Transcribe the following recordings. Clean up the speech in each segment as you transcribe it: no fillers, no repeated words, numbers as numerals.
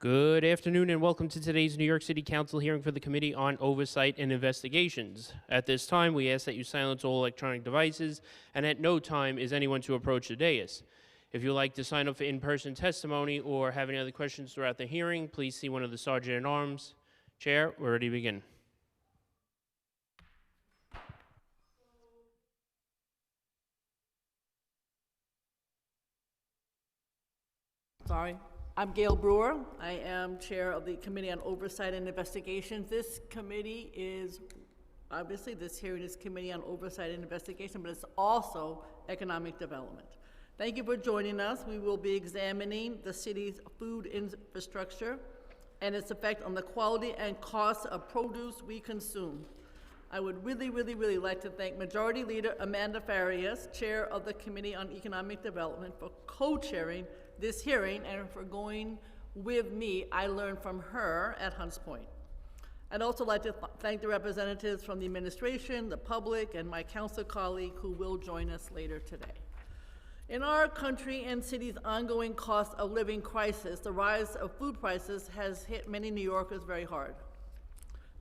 Good afternoon and welcome to today's New York City Council hearing for the Committee on Oversight and Investigations. At this time, we ask that you silence all electronic devices, and at no time is anyone to approach the dais. If you'd like to sign up for in-person testimony or have any other questions throughout the hearing, please see one of the Sergeant-at-Arms. Chair, we're ready to begin. I'm Gail Brewer. I am chair of the Committee on Oversight and Investigations. This committee is, obviously this hearing is Committee on Oversight and Investigation, but it's also Economic Development. Thank you for joining us. We will be examining the city's food infrastructure and its effect on the quality and cost of produce we consume. I would really like to thank Majority Leader Amanda Farias, Chair of the Committee on Economic Development, for co-chairing this hearing and for going with me. I learned from her at Hunts Point. I'd also like to thank the representatives from the administration, the public, and my council colleague who will join us later today. In our country and city's ongoing cost of living crisis, the rise of food prices has hit many New Yorkers very hard.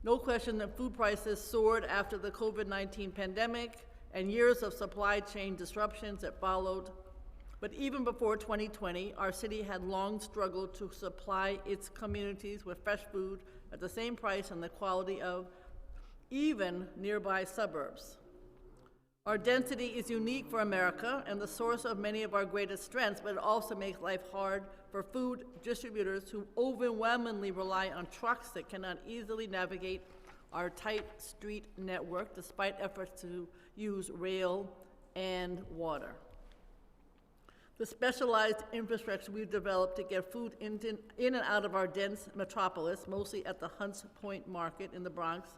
No question that food prices soared after the COVID-19 pandemic and years of supply chain disruptions that followed. But even before 2020, our city had long struggled to supply its communities with fresh food at the same price and the quality of even nearby suburbs. Our density is unique for America and the source of many of our greatest strengths, but it also makes life hard for food distributors who overwhelmingly rely on trucks that cannot easily navigate our tight street network despite efforts to use rail and water. The specialized infrastructure we've developed to get food in and out of our dense metropolis, mostly at the Hunts Point Market in the Bronx,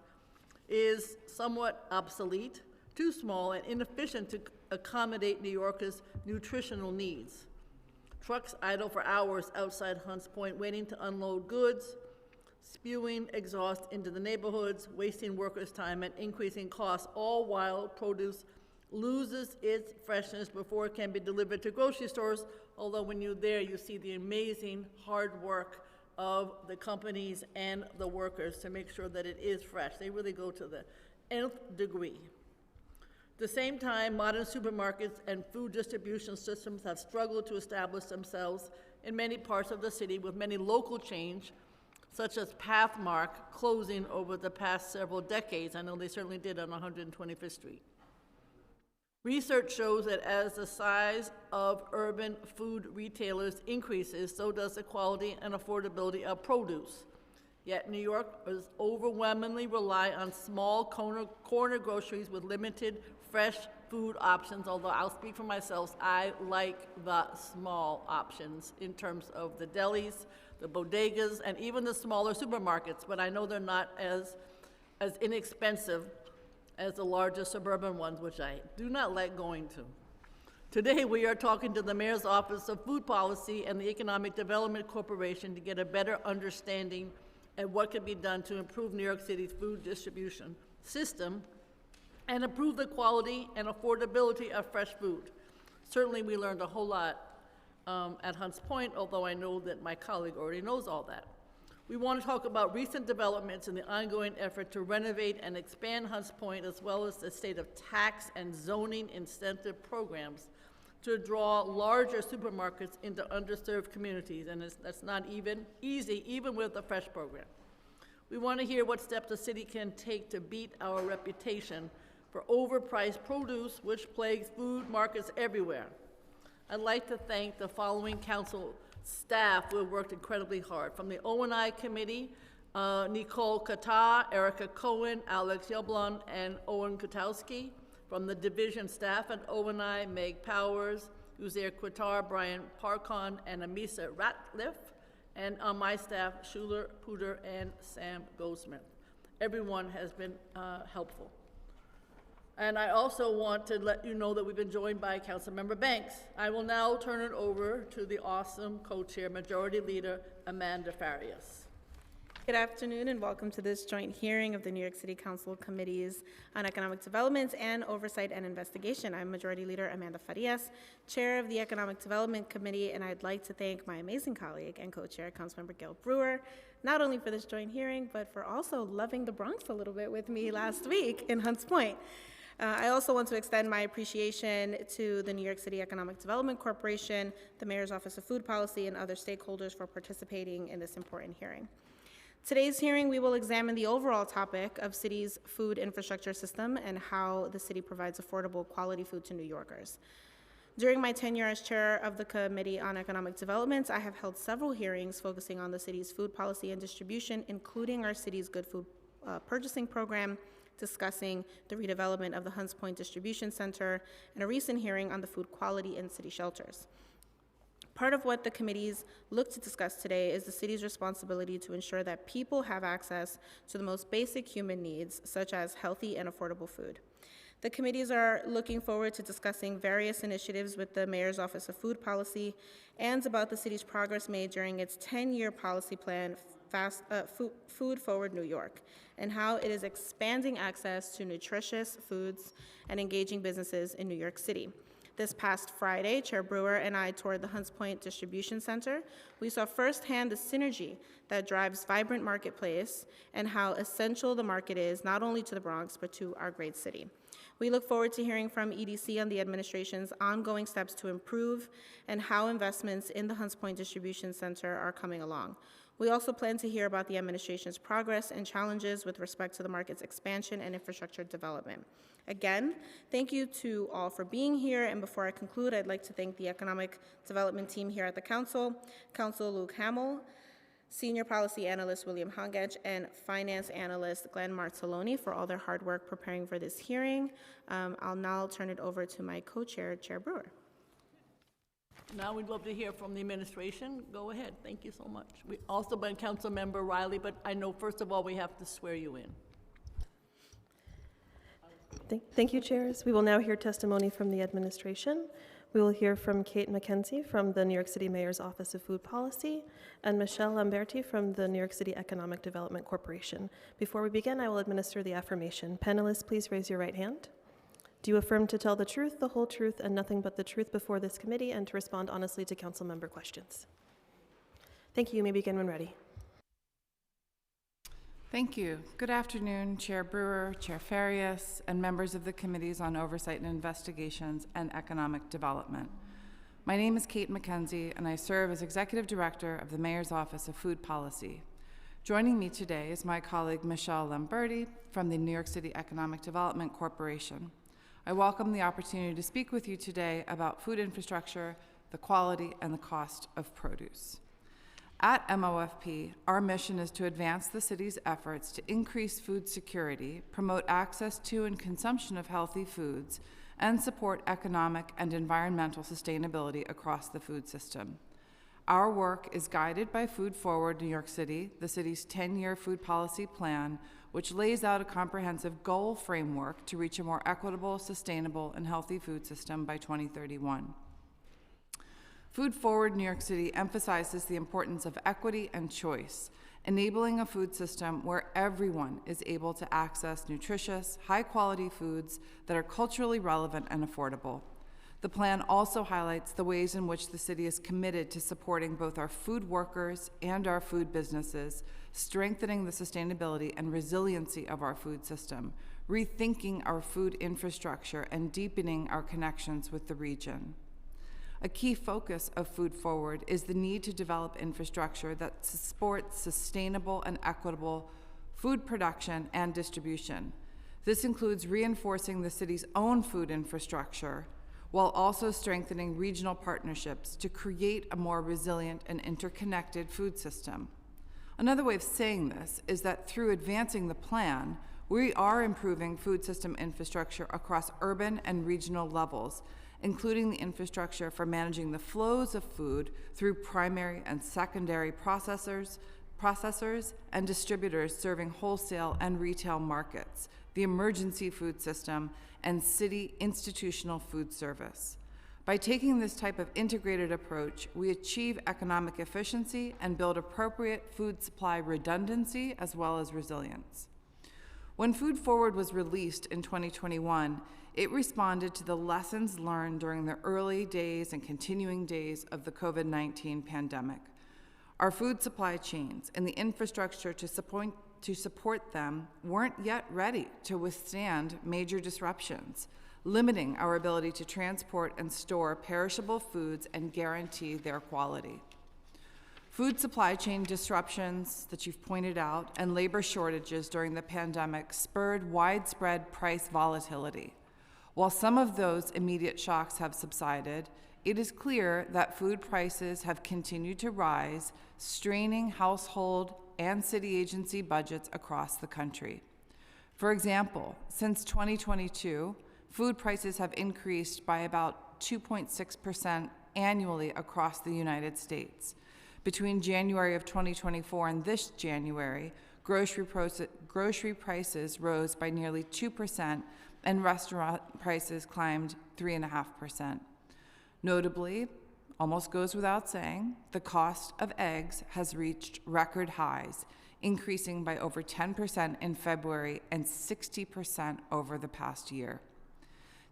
is somewhat obsolete, too small, and inefficient to accommodate New Yorkers' nutritional needs. Trucks idle for hours outside Hunts Point waiting to unload goods, spewing exhaust into the neighborhoods, wasting workers' time and increasing costs, all while produce loses its freshness before it can be delivered to grocery stores, although when you're there, you see the amazing hard work of the companies and the workers to make sure that it is fresh. They really go to the nth degree. At the same time, modern supermarkets and food distribution systems have struggled to establish themselves in many parts of the city, with many local chains, such as Pathmark, closing over the past several decades. I know they certainly did on 125th Street. Research shows that as the size of urban food retailers increases, so does the quality and affordability of produce. Yet New Yorkers overwhelmingly rely on small corner groceries with limited fresh food options, although I'll speak for myself, I like the small options in terms of the delis, the bodegas, and even the smaller supermarkets, but I know they're not as inexpensive as the larger suburban ones, which I do not like going to. Today, we are talking to the Mayor's Office of Food Policy and the Economic Development Corporation to get a better understanding of what can be done to improve New York City's food distribution system and improve the quality and affordability of fresh food. Certainly, we learned a whole lot at Hunts Point, although I know that my colleague already knows all that. We want to talk about recent developments in the ongoing effort to renovate and expand Hunts Point, as well as the state of tax and zoning incentive programs to draw larger supermarkets into underserved communities, and that's not even easy, even with the Fresh program. We want to hear what steps the city can take to beat our reputation for overpriced produce, which plagues food markets everywhere. I'd like to thank the following council staff who have worked incredibly hard. From the O&I Committee, Nicole Katar, Erica Cohen, Alex Yablon, and Owen Kutowski. From the division staff at O&I, Meg Powers, Uzair Quitar, Brian Parkon, and Amisa Ratliff. And on my staff, Schuler, Puder, and Sam Goldsmith. Everyone has been helpful. And I also want to let you know that we've been joined by Councilmember Banks. I will now turn it over to the awesome co-chair, Majority Leader Amanda Farias. Good afternoon and welcome to this joint hearing of the New York City Council Committees on Economic Development and Oversight and Investigation. I'm Majority Leader Amanda Farias, Chair of the Economic Development Committee, and I'd like to thank my amazing colleague and co-chair, Councilmember Gail Brewer, not only for this joint hearing, but for also loving the Bronx a little bit with me last week in Hunts Point. I also want to extend my appreciation to the New York City Economic Development Corporation, the Mayor's Office of Food Policy, and other stakeholders for participating in this important hearing. Today's hearing, we will examine the overall topic of city's food infrastructure system and how the city provides affordable, quality food to New Yorkers. During my tenure as chair of the Committee on Economic Development, I have held several hearings focusing on the city's food policy and distribution, including our city's Good Food Purchasing Program, discussing the redevelopment of the Hunts Point Distribution Center, and a recent hearing on the food quality in city shelters. Part of what the committees look to discuss today is the city's responsibility to ensure that people have access to the most basic human needs, such as healthy and affordable food. The committees are looking forward to discussing various initiatives with the Mayor's Office of Food Policy and about the city's progress made during its 10-year policy plan, Food Forward New York, and how it is expanding access to nutritious foods and engaging businesses in New York City. This past Friday, Chair Brewer and I toured the Hunts Point Distribution Center. We saw firsthand the synergy that drives vibrant marketplace and how essential the market is not only to the Bronx, but to our great city. We look forward to hearing from EDC on the administration's ongoing steps to improve and how investments in the Hunts Point Distribution Center are coming along. We also plan to hear about the administration's progress and challenges with respect to the market's expansion and infrastructure development. Again, thank you to all for being here, and before I conclude, I'd like to thank the Economic Development team here at the Council, Council Luke Hamill, Senior Policy Analyst William Hongech, and Finance Analyst Glenn Martelloni for all their hard work preparing for this hearing. I'll now turn it over to my co-chair, Chair Brewer. Now we'd love to hear from the administration. Go ahead. Thank you so much. We also been Council Member Riley, but I know first of all we have to swear you in. Thank you, Chairs. We will now hear testimony from the administration. We will hear from Kate McKenzie from the New York City Mayor's Office of Food Policy and Michelle Lamberti from the New York City Economic Development Corporation. Before we begin, I will administer the affirmation. Panelists, please raise your right hand. Do you affirm to tell the truth, the whole truth, and nothing but the truth before this committee and to respond honestly to council member questions? Thank you. You may begin when ready. Thank you. Good afternoon, Chair Brewer, Chair Farias, and members of the Committees on Oversight and Investigations and Economic Development. My name is Kate McKenzie, and I serve as Executive Director of the Mayor's Office of Food Policy. Joining me today is my colleague Michelle Lamberti from the New York City Economic Development Corporation. I welcome the opportunity to speak with you today about food infrastructure, the quality, and the cost of produce. At MOFP, our mission is to advance the city's efforts to increase food security, promote access to and consumption of healthy foods, and support economic and environmental sustainability across the food system. Our work is guided by Food Forward New York City, the city's 10-year food policy plan, which lays out a comprehensive goal framework to reach a more equitable, sustainable, and healthy food system by 2031. Food Forward New York City emphasizes the importance of equity and choice, enabling a food system where everyone is able to access nutritious, high-quality foods that are culturally relevant and affordable. The plan also highlights the ways in which the city is committed to supporting both our food workers and our food businesses, strengthening the sustainability and resiliency of our food system, rethinking our food infrastructure, and deepening our connections with the region. A key focus of Food Forward is the need to develop infrastructure that supports sustainable and equitable food production and distribution. This includes reinforcing the city's own food infrastructure, while also strengthening regional partnerships to create a more resilient and interconnected food system. Another way of saying this is that through advancing the plan, we are improving food system infrastructure across urban and regional levels, including the infrastructure for managing the flows of food through primary and secondary processors and distributors serving wholesale and retail markets, the emergency food system, and city institutional food service. By taking this type of integrated approach, we achieve economic efficiency and build appropriate food supply redundancy as well as resilience. When Food Forward was released in 2021, it responded to the lessons learned during the early days and continuing days of the COVID-19 pandemic. Our food supply chains and the infrastructure to support them weren't yet ready to withstand major disruptions, limiting our ability to transport and store perishable foods and guarantee their quality. Food supply chain disruptions that you've pointed out and labor shortages during the pandemic spurred widespread price volatility. While some of those immediate shocks have subsided, it is clear that food prices have continued to rise, straining household and city agency budgets across the country. For example, since 2022, food prices have increased by about 2.6% annually across the United States. Between January of 2024 and this January, grocery prices rose by nearly 2%, and restaurant prices climbed 3.5%. Notably, almost goes without saying, the cost of eggs has reached record highs, increasing by over 10% in February and 60% over the past year.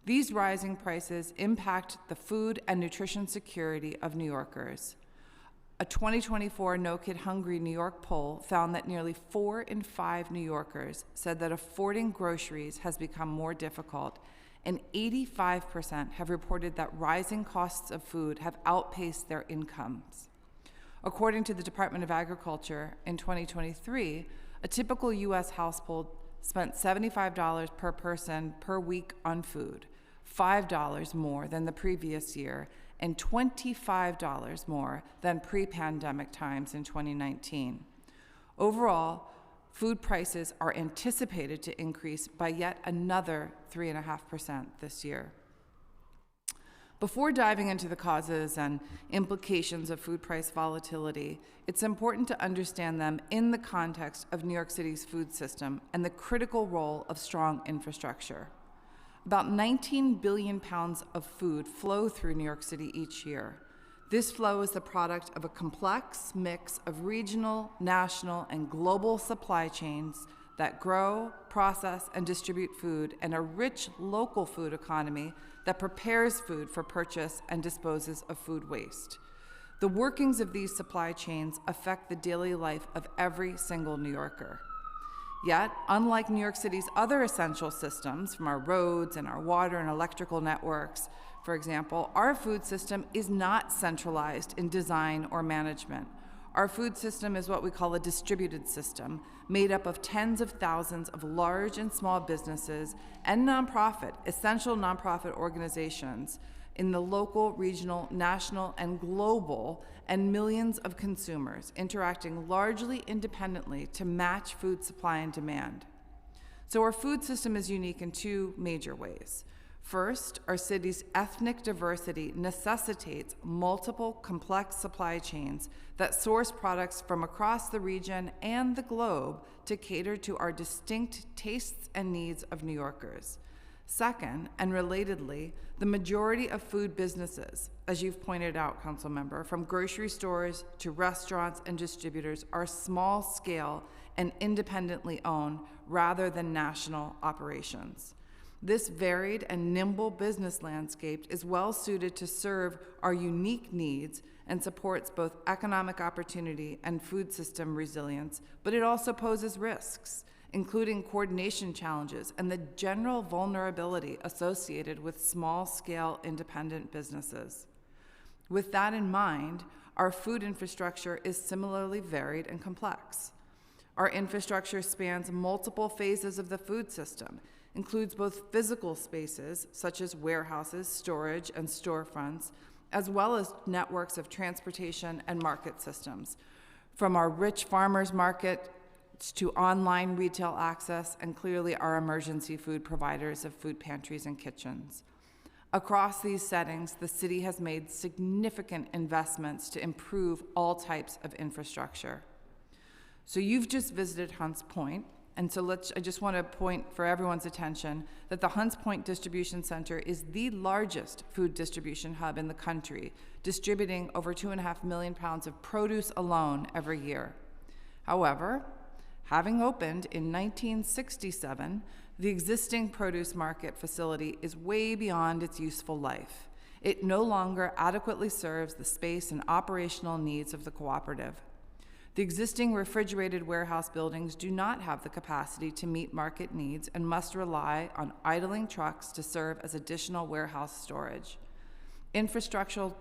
These rising prices impact the food and nutrition security of New Yorkers. A 2024 No Kid Hungry New York poll found that nearly 4 in 5 New Yorkers said that affording groceries has become more difficult, and 85% have reported that rising costs of food have outpaced their incomes. According to the Department of Agriculture, in 2023, a typical U.S. household spent $75 per person per week on food, $5 more than the previous year, and $25 more than pre-pandemic times in 2019. Overall, food prices are anticipated to increase by yet another 3.5% this year. Before diving into the causes and implications of food price volatility, it's important to understand them in the context of New York City's food system and the critical role of strong infrastructure. About 19 billion pounds of food flow through New York City each year. This flow is the product of a complex mix of regional, national, and global supply chains that grow, process, and distribute food, and a rich local food economy that prepares food for purchase and disposes of food waste. The workings of these supply chains affect the daily life of every single New Yorker. Yet, unlike New York City's other essential systems, from our roads and our water and electrical networks, for example, our food system is not centralized in design or management. Our food system is what we call a distributed system, made up of tens of thousands of large and small businesses and essential nonprofit organizations in the local, regional, national, and global, and millions of consumers interacting largely independently to match food supply and demand. So our food system is unique in two major ways. First, our city's ethnic diversity necessitates multiple complex supply chains that source products from across the region and the globe to cater to our distinct tastes and needs of New Yorkers. Second, and relatedly, the majority of food businesses, as you've pointed out, Councilmember, from grocery stores to restaurants and distributors, are small scale and independently owned rather than national operations. This varied and nimble business landscape is well suited to serve our unique needs and supports both economic opportunity and food system resilience, but it also poses risks, including coordination challenges and the general vulnerability associated with small-scale independent businesses. With that in mind, our food infrastructure is similarly varied and complex. Our infrastructure spans multiple phases of the food system, includes both physical spaces, such as warehouses, storage, and storefronts, as well as networks of transportation and market systems, from our rich farmers market to online retail access, and clearly our emergency food providers of food pantries and kitchens. Across these settings, the city has made significant investments to improve all types of infrastructure. So you've just visited Hunts Point, And so I just want to point for everyone's attention that the Hunts Point Distribution Center is the largest food distribution hub in the country, distributing over 2.5 million pounds of produce alone every year. However, having opened in 1967, the existing produce market facility is way beyond its useful life. It no longer adequately serves the space and operational needs of the cooperative. The existing refrigerated warehouse buildings do not have the capacity to meet market needs and must rely on idling trucks to serve as additional warehouse storage. Infrastructure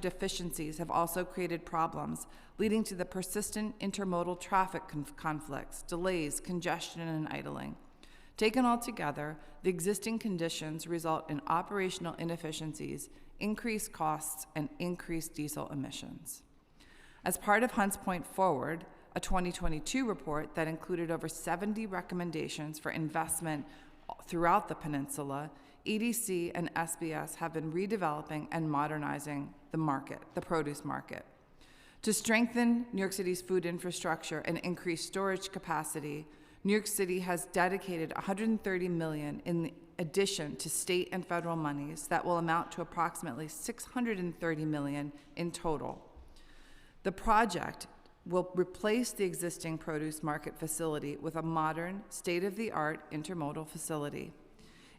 deficiencies have also created problems, leading to the persistent intermodal traffic conflicts, delays, congestion, and idling. Taken all together, the existing conditions result in operational inefficiencies, increased costs, and increased diesel emissions. As part of Hunts Point Forward, a 2022 report that included over 70 recommendations for investment throughout the peninsula, EDC and SBS have been redeveloping and modernizing the produce market. To strengthen New York City's food infrastructure and increase storage capacity, New York City has dedicated $130 million in addition to state and federal monies that will amount to approximately $630 million in total. The project will replace the existing produce market facility with a modern, state-of-the-art intermodal facility.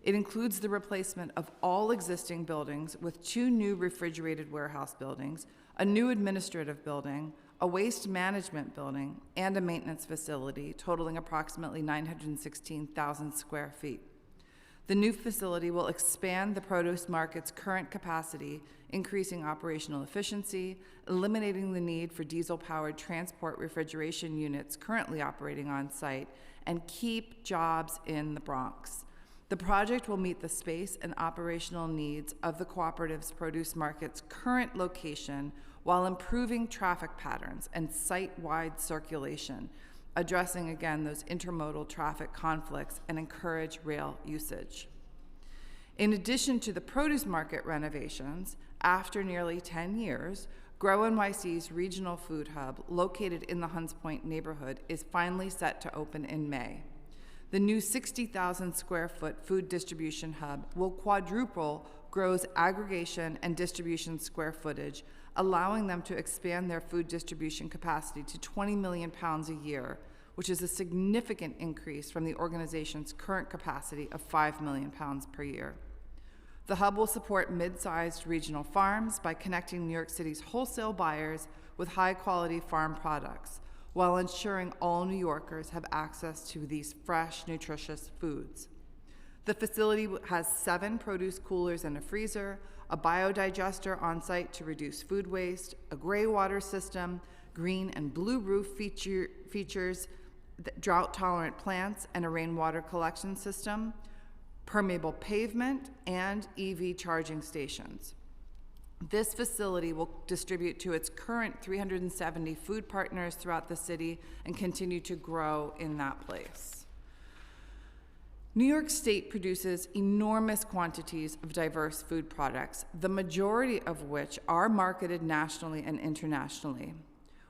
It includes the replacement of all existing buildings with 2 new refrigerated warehouse buildings, a new administrative building, a waste management building, and a maintenance facility totaling approximately 916,000 square feet. The new facility will expand the produce market's current capacity, increasing operational efficiency, eliminating the need for diesel-powered transport refrigeration units currently operating on site, and keep jobs in the Bronx. The project will meet the space and operational needs of the cooperative's produce market's current location while improving traffic patterns and site-wide circulation, addressing again those intermodal traffic conflicts and encourage rail usage. In addition to the produce market renovations, after nearly 10 years, Grow NYC's regional food hub, located in the Hunts Point neighborhood, is finally set to open in May. The new 60,000 square foot food distribution hub will quadruple Grow's aggregation and distribution square footage, allowing them to expand their food distribution capacity to 20 million pounds a year, which is a significant increase from the organization's current capacity of 5 million pounds per year. The hub will support mid-sized regional farms by connecting New York City's wholesale buyers with high-quality farm products, while ensuring all New Yorkers have access to these fresh, nutritious foods. The facility has 7 produce coolers and a freezer, a biodigester on site to reduce food waste, a gray water system, green and blue roof features, drought-tolerant plants, and a rainwater collection system, permeable pavement, and EV charging stations. This facility will distribute to its current 370 food partners throughout the city and continue to grow in that place. New York State produces enormous quantities of diverse food products, the majority of which are marketed nationally and internationally.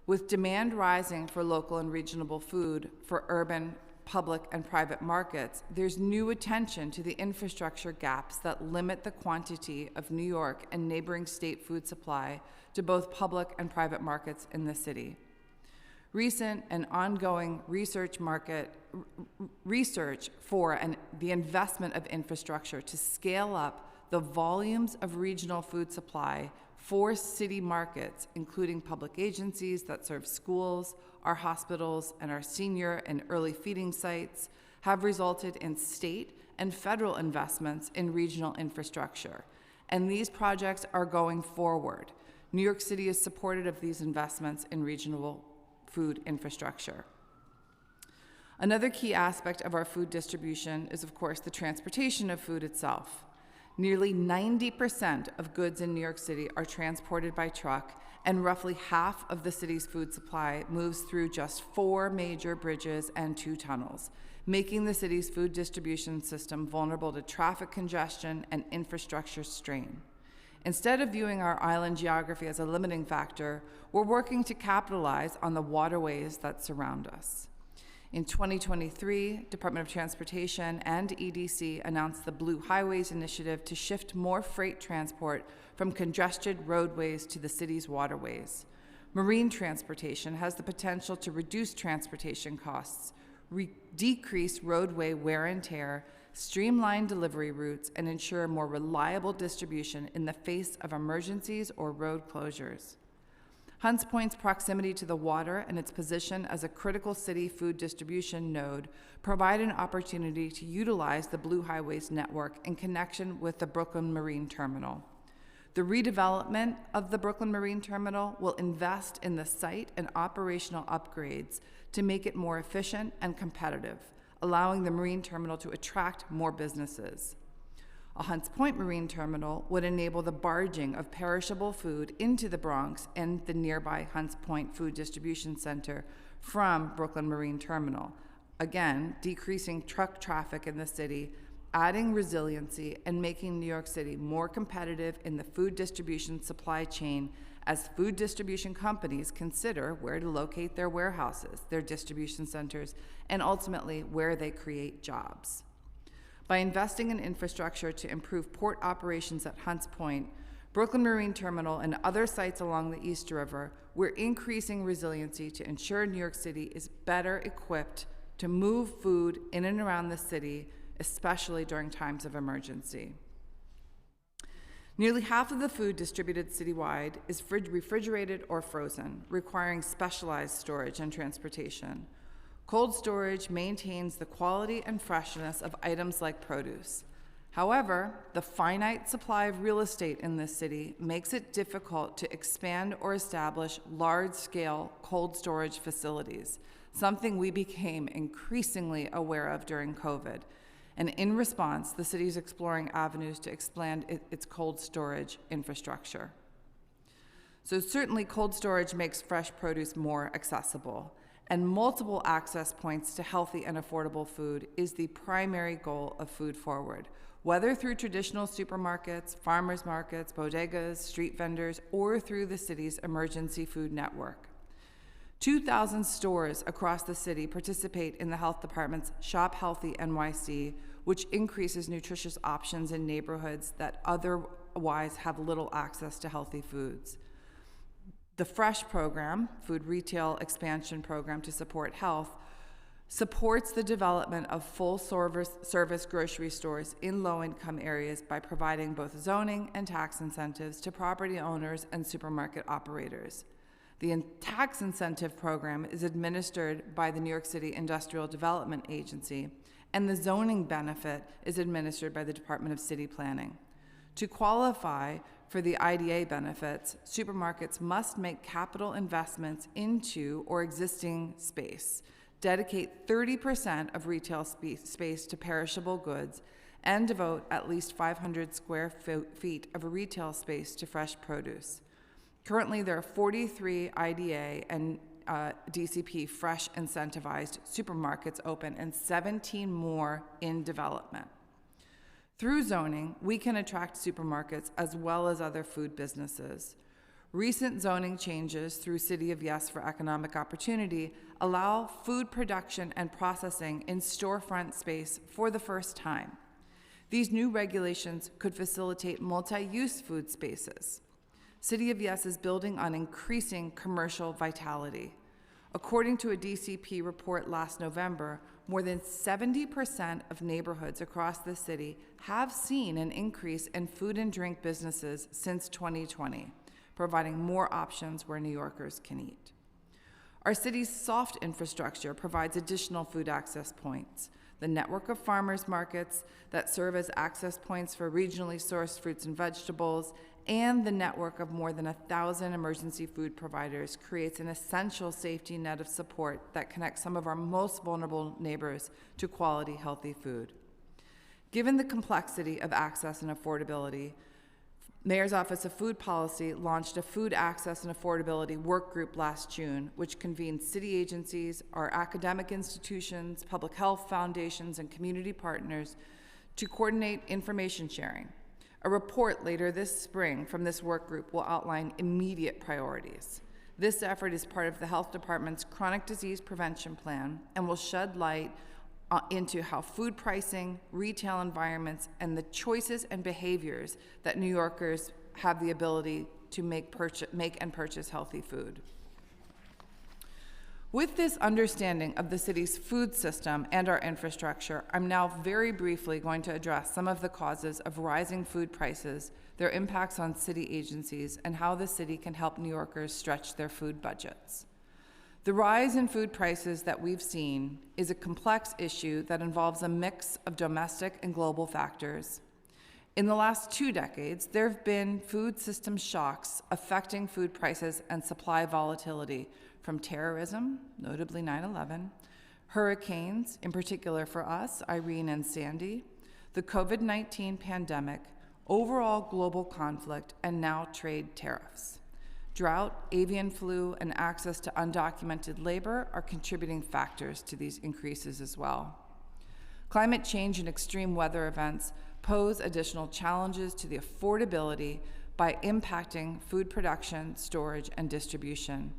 With demand rising for local and regional food for urban, public, and private markets, there's new attention to the infrastructure gaps that limit the quantity of New York and neighboring state food supply to both public and private markets in the city. Recent and ongoing research for the investment of infrastructure to scale up the volumes of regional food supply for city markets, including public agencies that serve schools, our hospitals, and our senior and early feeding sites, have resulted in state and federal investments in regional infrastructure. And these projects are going forward. New York City is supportive of these investments in regional food infrastructure. Another key aspect of our food distribution is, of course, the transportation of food itself. Nearly 90% of goods in New York City are transported by truck, and roughly half of the city's food supply moves through just 4 major bridges and 2 tunnels, making the city's food distribution system vulnerable to traffic congestion and infrastructure strain. Instead of viewing our island geography as a limiting factor, we're working to capitalize on the waterways that surround us. In 2023, Department of Transportation and EDC announced the Blue Highways Initiative to shift more freight transport from congested roadways to the city's waterways. Marine transportation has the potential to reduce transportation costs, decrease roadway wear and tear, streamline delivery routes, and ensure more reliable distribution in the face of emergencies or road closures. Hunts Point's proximity to the water and its position as a critical city food distribution node provide an opportunity to utilize the Blue Highways network in connection with the Brooklyn Marine Terminal. The redevelopment of the Brooklyn Marine Terminal will invest in the site and operational upgrades to make it more efficient and competitive, allowing the marine terminal to attract more businesses. A Hunts Point Marine Terminal would enable the barging of perishable food into the Bronx and the nearby Hunts Point Food Distribution Center from Brooklyn Marine Terminal, again, decreasing truck traffic in the city, adding resiliency, and making New York City more competitive in the food distribution supply chain as food distribution companies consider where to locate their warehouses, their distribution centers, and ultimately where they create jobs. By investing in infrastructure to improve port operations at Hunts Point, Brooklyn Marine Terminal, and other sites along the East River, we're increasing resiliency to ensure New York City is better equipped to move food in and around the city, especially during times of emergency. Nearly half of the food distributed citywide is refrigerated or frozen, requiring specialized storage and transportation. Cold storage maintains the quality and freshness of items like produce. However, the finite supply of real estate in this city makes it difficult to expand or establish large-scale cold storage facilities, something we became increasingly aware of during COVID. And in response, the city is exploring avenues to expand its cold storage infrastructure. So certainly cold storage makes fresh produce more accessible, and multiple access points to healthy and affordable food is the primary goal of Food Forward, whether through traditional supermarkets, farmers markets, bodegas, street vendors, or through the city's emergency food network. 2,000 stores across the city participate in the health department's Shop Healthy NYC, which increases nutritious options in neighborhoods that otherwise have little access to healthy foods. The FRESH program, Food Retail Expansion Program to Support Health, supports the development of full-service grocery stores in low-income areas by providing both zoning and tax incentives to property owners and supermarket operators. The tax incentive program is administered by the New York City Industrial Development Agency, and the zoning benefit is administered by the Department of City Planning. To qualify for the IDA benefits, supermarkets must make capital investments into or existing space, dedicate 30% of retail space to perishable goods, and devote at least 500 square feet of retail space to fresh produce. Currently, there are 43 IDA and DCP fresh incentivized supermarkets open and 17 more in development. Through zoning, we can attract supermarkets as well as other food businesses. Recent zoning changes through City of Yes for Economic Opportunity allow food production and processing in storefront space for the first time. These new regulations could facilitate multi-use food spaces. City of Yes is building on increasing commercial vitality. According to a DCP report last November, more than 70% of neighborhoods across the city have seen an increase in food and drink businesses since 2020, providing more options where New Yorkers can eat. Our city's soft infrastructure provides additional food access points. The network of farmers markets that serve as access points for regionally sourced fruits and vegetables, and the network of more than 1,000 emergency food providers creates an essential safety net of support that connects some of our most vulnerable neighbors to quality, healthy food. Given the complexity of access and affordability, Mayor's Office of Food Policy launched a food access and affordability work group last June, which convened city agencies, our academic institutions, public health foundations, and community partners to coordinate information sharing. A report later this spring from this work group will outline immediate priorities. This effort is part of the Health Department's Chronic Disease Prevention Plan and will shed light into how food pricing, retail environments, and the choices and behaviors that New Yorkers have the ability to make and purchase healthy food. With this understanding of the city's food system and our infrastructure, I'm now very briefly going to address some of the causes of rising food prices, their impacts on city agencies, and how the city can help New Yorkers stretch their food budgets. The rise in food prices that we've seen is a complex issue that involves a mix of domestic and global factors. In the last 2 decades, there have been food system shocks affecting food prices and supply volatility, from terrorism, notably 9/11, hurricanes, in particular for us, Irene and Sandy, the COVID-19 pandemic, overall global conflict, and now trade tariffs. Drought, avian flu, and access to undocumented labor are contributing factors to these increases as well. Climate change and extreme weather events pose additional challenges to the affordability by impacting food production, storage, and distribution.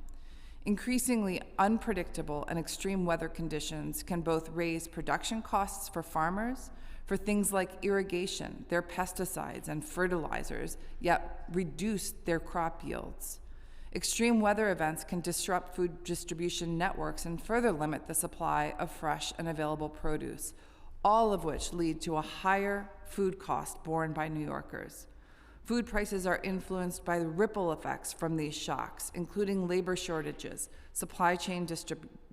Increasingly unpredictable and extreme weather conditions can both raise production costs for farmers for things like irrigation, their pesticides and fertilizers, yet reduce their crop yields. Extreme weather events can disrupt food distribution networks and further limit the supply of fresh and available produce, all of which lead to a higher food cost borne by New Yorkers. Food prices are influenced by the ripple effects from these shocks, including labor shortages, supply chain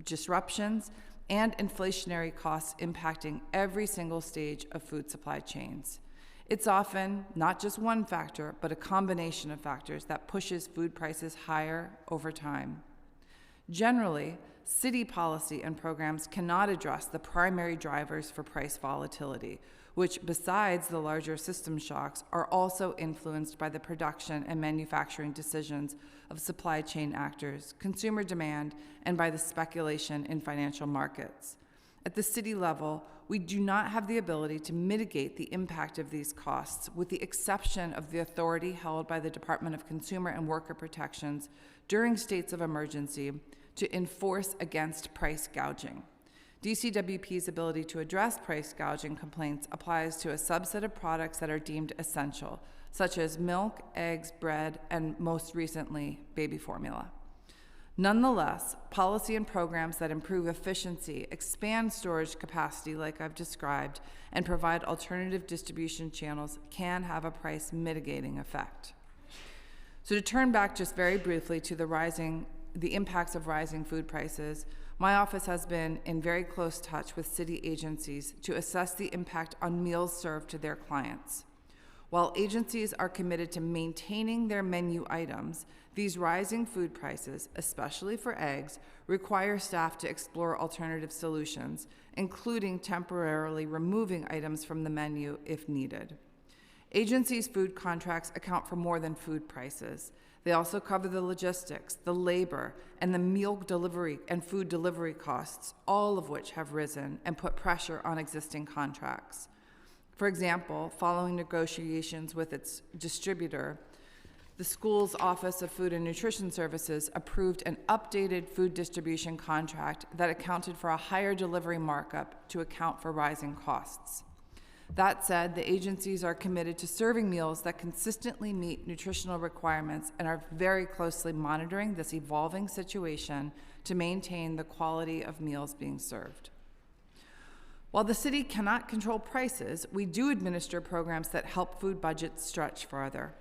disruptions, and inflationary costs impacting every single stage of food supply chains. It's often not just one factor, but a combination of factors that pushes food prices higher over time. Generally, city policy and programs cannot address the primary drivers for price volatility, which, besides the larger system shocks, are also influenced by the production and manufacturing decisions of supply chain actors, consumer demand, and by the speculation in financial markets. At the city level, we do not have the ability to mitigate the impact of these costs, with the exception of the authority held by the Department of Consumer and Worker Protections during states of emergency to enforce against price gouging. DCWP's ability to address price gouging complaints applies to a subset of products that are deemed essential, such as milk, eggs, bread, and most recently, baby formula. Nonetheless, policy and programs that improve efficiency, expand storage capacity like I've described, and provide alternative distribution channels can have a price mitigating effect. So to turn back just very briefly to the impacts of rising food prices, my office has been in very close touch with city agencies to assess the impact on meals served to their clients. While agencies are committed to maintaining their menu items, these rising food prices, especially for eggs, require staff to explore alternative solutions, including temporarily removing items from the menu if needed. Agencies' food contracts account for more than food prices. They also cover the logistics, the labor, and the meal delivery and food delivery costs, all of which have risen and put pressure on existing contracts. For example, following negotiations with its distributor, the school's Office of Food and Nutrition Services approved an updated food distribution contract that accounted for a higher delivery markup to account for rising costs. That said, the agencies are committed to serving meals that consistently meet nutritional requirements and are very closely monitoring this evolving situation to maintain the quality of meals being served. While the city cannot control prices, we do administer programs that help food budgets stretch further.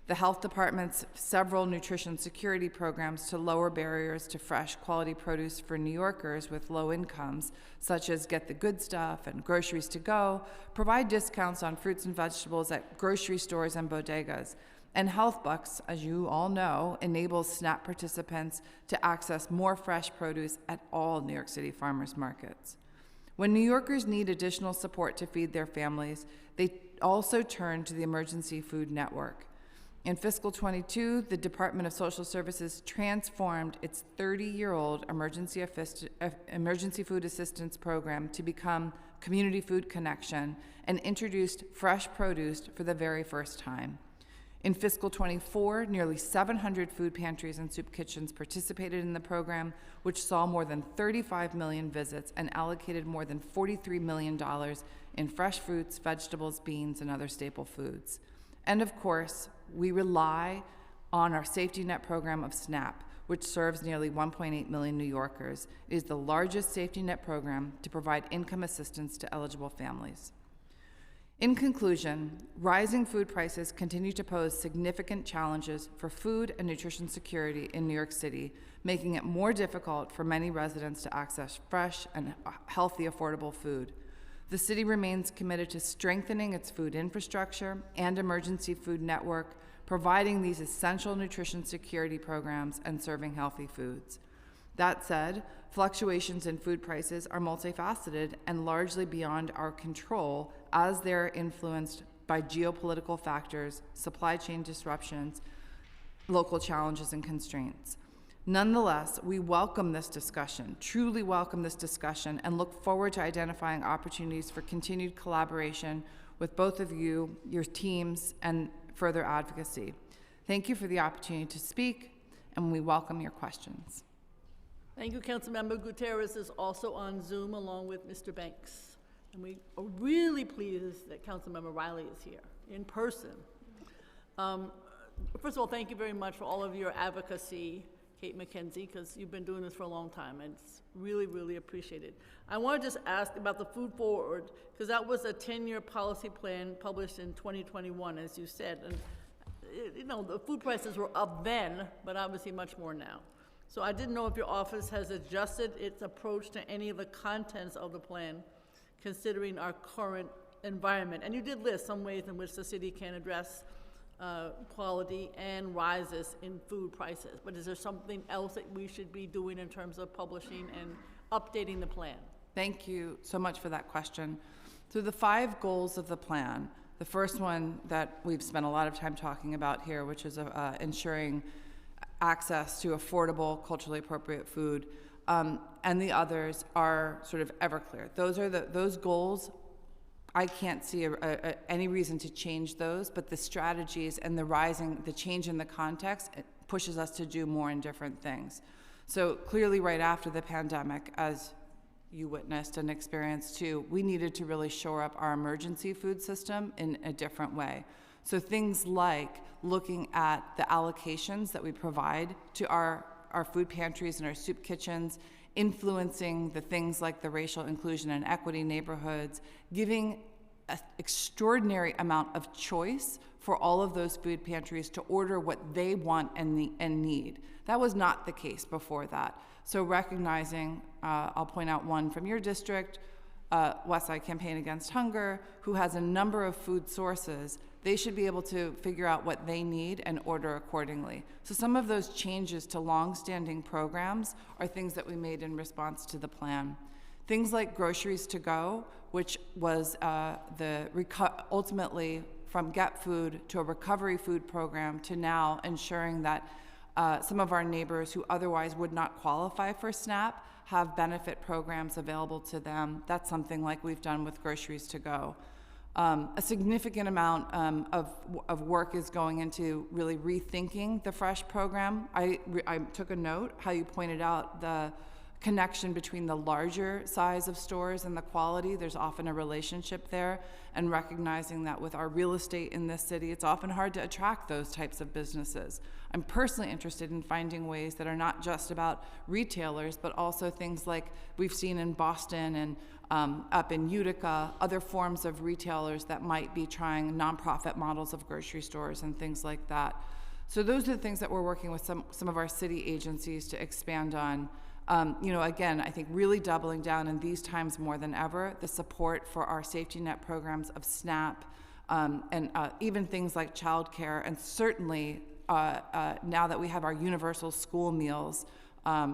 The Health Department's several nutrition security programs to lower barriers to fresh, quality produce for New Yorkers with low incomes, such as Get the Good Stuff and Groceries to Go, provide discounts on fruits and vegetables at grocery stores and bodegas. And Health Bucks, as you all know, enables SNAP participants to access more fresh produce at all New York City farmers markets. When New Yorkers need additional support to feed their families, they also turn to the Emergency Food Network. In fiscal 22, the Department of Social Services transformed its 30-year-old emergency food assistance program to become Community Food Connection and introduced fresh produce for the very first time. In fiscal '24, nearly 700 food pantries and soup kitchens participated in the program, which saw more than 35 million visits and allocated more than $43 million in fresh fruits, vegetables, beans, and other staple foods. And of course, we rely on our safety net program of SNAP, which serves nearly 1.8 million New Yorkers. It is the largest safety net program to provide income assistance to eligible families. In conclusion, rising food prices continue to pose significant challenges for food and nutrition security in New York City, making it more difficult for many residents to access fresh and healthy, affordable food. The city remains committed to strengthening its food infrastructure and emergency food network, providing these essential nutrition security programs and serving healthy foods. That said, fluctuations in food prices are multifaceted and largely beyond our control as they're influenced by geopolitical factors, supply chain disruptions, local challenges, and constraints. Nonetheless, we welcome this discussion, truly welcome this discussion, and look forward to identifying opportunities for continued collaboration with both of you, your teams, and further advocacy. Thank you for the opportunity to speak, and we welcome your questions. Thank you, Councilmember Gutierrez is also on Zoom along with Mr. Banks. And we are really pleased that Councilmember Riley is here in person. First of all, thank you very much for all of your advocacy, Kate McKenzie, because you've been doing this for a long time, and it's really, really appreciated. I want to just ask about the Food Forward, because that was a 10-year policy plan published in 2021, as you said. And, you know, the food prices were up then, but obviously much more now. So I didn't know if your office has adjusted its approach to any of the contents of the plan, considering our current environment. And you did list some ways in which the city can address quality and rises in food prices. But is there something else that we should be doing in terms of publishing and updating the plan? Thank you so much for that question. So the 5 goals of the plan, the first one that we've spent a lot of time talking about here, which is ensuring access to affordable, culturally appropriate food, and the others are sort of Everclear. Those goals. I can't see any reason to change those, but the strategies and the change in the context, it pushes us to do more and different things. So clearly, right after the pandemic, as you witnessed and experienced too, we needed to really shore up our emergency food system in a different way. So things like looking at the allocations that we provide to our food pantries and our soup kitchens, influencing the things like the racial inclusion and equity neighborhoods, giving an extraordinary amount of choice for all of those food pantries to order what they want and need. That was not the case before that. So recognizing, I'll point out one from your district, Westside Campaign Against Hunger, who has a number of food sources. They should be able to figure out what they need and order accordingly. So some of those changes to longstanding programs are things that we made in response to the plan. Things like Groceries to Go, which was ultimately from Get Food to a recovery food program to now ensuring that some of our neighbors who otherwise would not qualify for SNAP have benefit programs available to them. That's something like we've done with Groceries to Go. A significant amount of work is going into really rethinking the Fresh program. I took a note how you pointed out the connection between the larger size of stores and the quality. There's often a relationship there, and recognizing that with our real estate in this city, it's often hard to attract those types of businesses. I'm personally interested in finding ways that are not just about retailers, but also things like we've seen in Boston and up in Utica, other forms of retailers that might be trying nonprofit models of grocery stores and things like that. So those are the things that we're working with some of our city agencies to expand on. Again, I think really doubling down in these times more than ever, the support for our safety net programs of SNAP, and even things like childcare, and certainly now that we have our universal school meals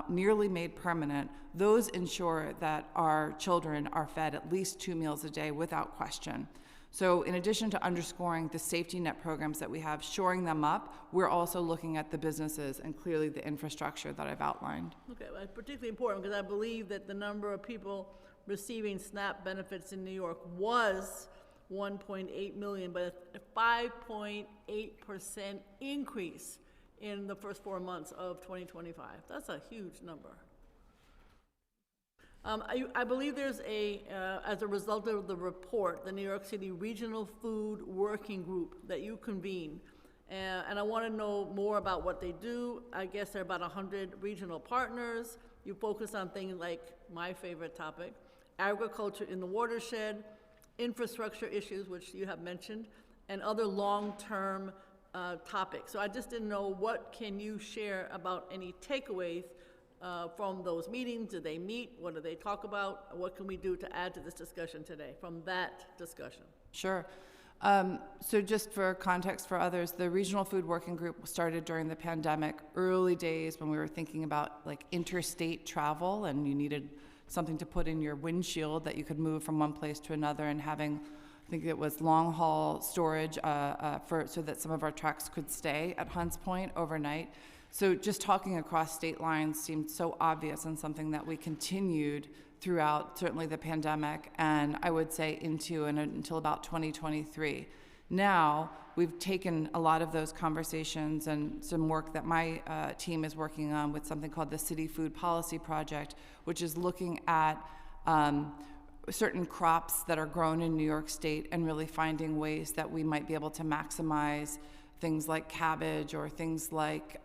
nearly made permanent, those ensure that our children are fed at least 2 meals a day without question. So in addition to underscoring the safety net programs that we have, shoring them up, we're also looking at the businesses and clearly the infrastructure that I've outlined. Okay, well, it's particularly important because I believe that the number of people receiving SNAP benefits in New York was 1.8 million, but a 5.8% increase in the first 4 months of 2025. That's a huge number. I believe there's as a result of the report, the New York City Regional Food Working Group that you convene. And I want to know more about what they do. I guess there are about 100 regional partners. You focus on things like my favorite topic, agriculture in the watershed, infrastructure issues, which you have mentioned, and other long-term topics. So I just didn't know, what can you share about any takeaways from those meetings? Do they meet? What do they talk about? What can we do to add to this discussion today from that discussion? Sure. So just for context for others, the Regional Food Working Group started during the pandemic, early days when we were thinking about like interstate travel and you needed something to put in your windshield that you could move from one place to another, and having, I think it was long haul storage so that some of our trucks could stay at Hunts Point overnight. So just talking across state lines seemed so obvious and something that we continued throughout certainly the pandemic, and I would say until about 2023. Now, we've taken a lot of those conversations and some work that my team is working on with something called the City Food Policy Project, which is looking at certain crops that are grown in New York State and really finding ways that we might be able to maximize things like cabbage or things like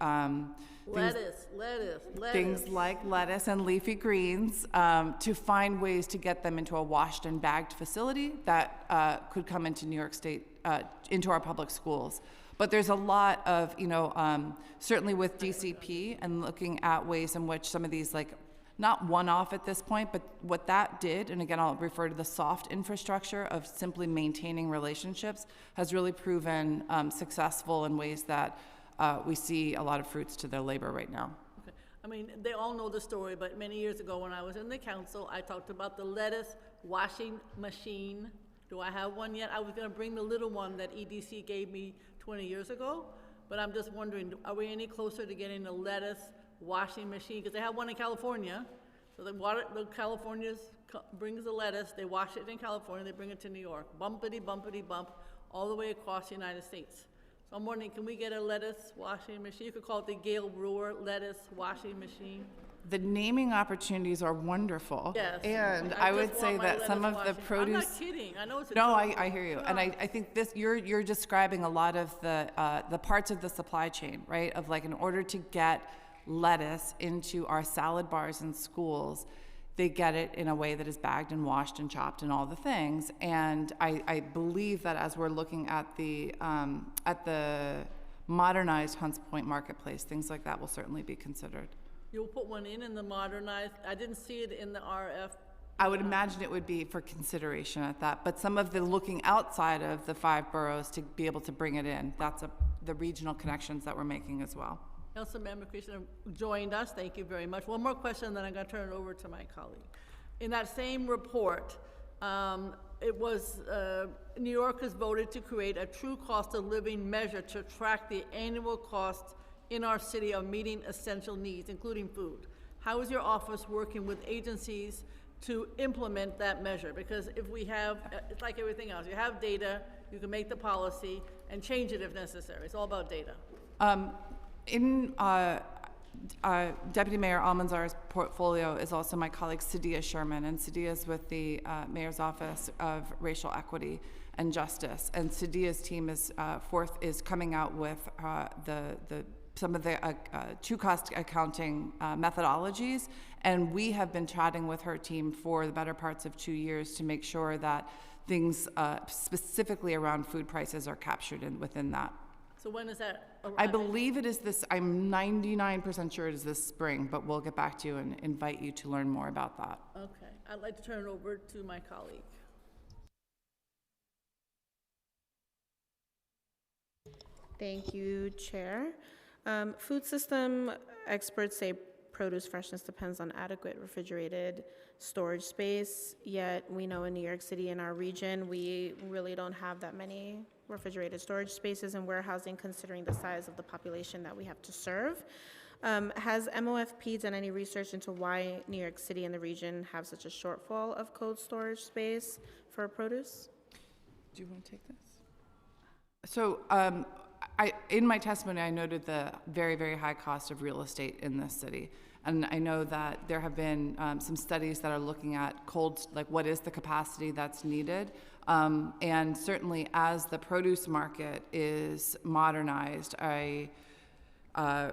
things like lettuce and leafy greens, to find ways to get them into a washed and bagged facility that could come into New York State, into our public schools. But there's a lot of, certainly with DCP and looking at ways in which some of these, like, not one-off at this point, but what that did, and again, I'll refer to the soft infrastructure of simply maintaining relationships, has really proven successful in ways that we see a lot of fruits to their labor right now. Okay. I mean, they all know the story, but many years ago when I was in the council, I talked about the lettuce washing machine. Do I have one yet? I was gonna bring the little one that EDC gave me 20 years ago, but I'm just wondering, are we any closer to getting a lettuce washing machine? Because they have one in California. So the Californians brings the lettuce, they wash it in California, they bring it to New York. Bumpity, bumpity, bump, all the way across the United States. So I'm wondering, can we get a lettuce washing machine? You could call it the Gail Brewer lettuce washing machine. The naming opportunities are wonderful. Yes. And I I would just say want my that some of lettuce the washing. produce. I'm not kidding, I know it's a No, joke. I hear you. And I think this, you're describing a lot of the parts of the supply chain, right? Of like, in order to get lettuce into our salad bars in schools, they get it in a way that is bagged and washed and chopped and all the things. And I believe that as we're looking at the modernized Hunts Point marketplace, things like that will certainly be considered. You'll put one in the modernized, I didn't see it in the RF. I would imagine it would be for consideration at that, but some of the looking outside of the 5 boroughs to be able to bring it in, that's the regional connections that we're making as well. Councilmember Krishna joined us, thank you very much. One more question, then I'm gonna turn it over to my colleague. In that same report, it was, New York has voted to create a true cost of living measure to track the annual cost in our city of meeting essential needs, including food. How is your office working with agencies to implement that measure? Because if we have, it's like everything else, you have data, you can make the policy and change it if necessary. It's all about data. Deputy Mayor Almanzar's portfolio is also my colleague Sadia Sherman, and Sadia is with the Mayor's Office of Racial Equity and Justice. And Sadia's team is coming out with some of the true cost accounting methodologies, and we have been chatting with her team for the better parts of 2 years to make sure that things specifically around food prices are captured within that. So when is that arriving? I believe it is this, I'm 99% sure it is this spring, but we'll get back to you and invite you to learn more about that. Okay, I'd like to turn it over to my colleague. Thank you, Chair. Food system experts say produce freshness depends on adequate refrigerated storage space, yet we know in New York City, in our region, we really don't have that many refrigerated storage spaces and warehousing considering the size of the population that we have to serve. Has MOFP done any research into why New York City and the region have such a shortfall of cold storage space for produce? Do you want to take this? So, in my testimony, I noted the very, very high cost of real estate in this city. And I know that there have been some studies that are looking at like what is the capacity that's needed. And certainly as the produce market is modernized, I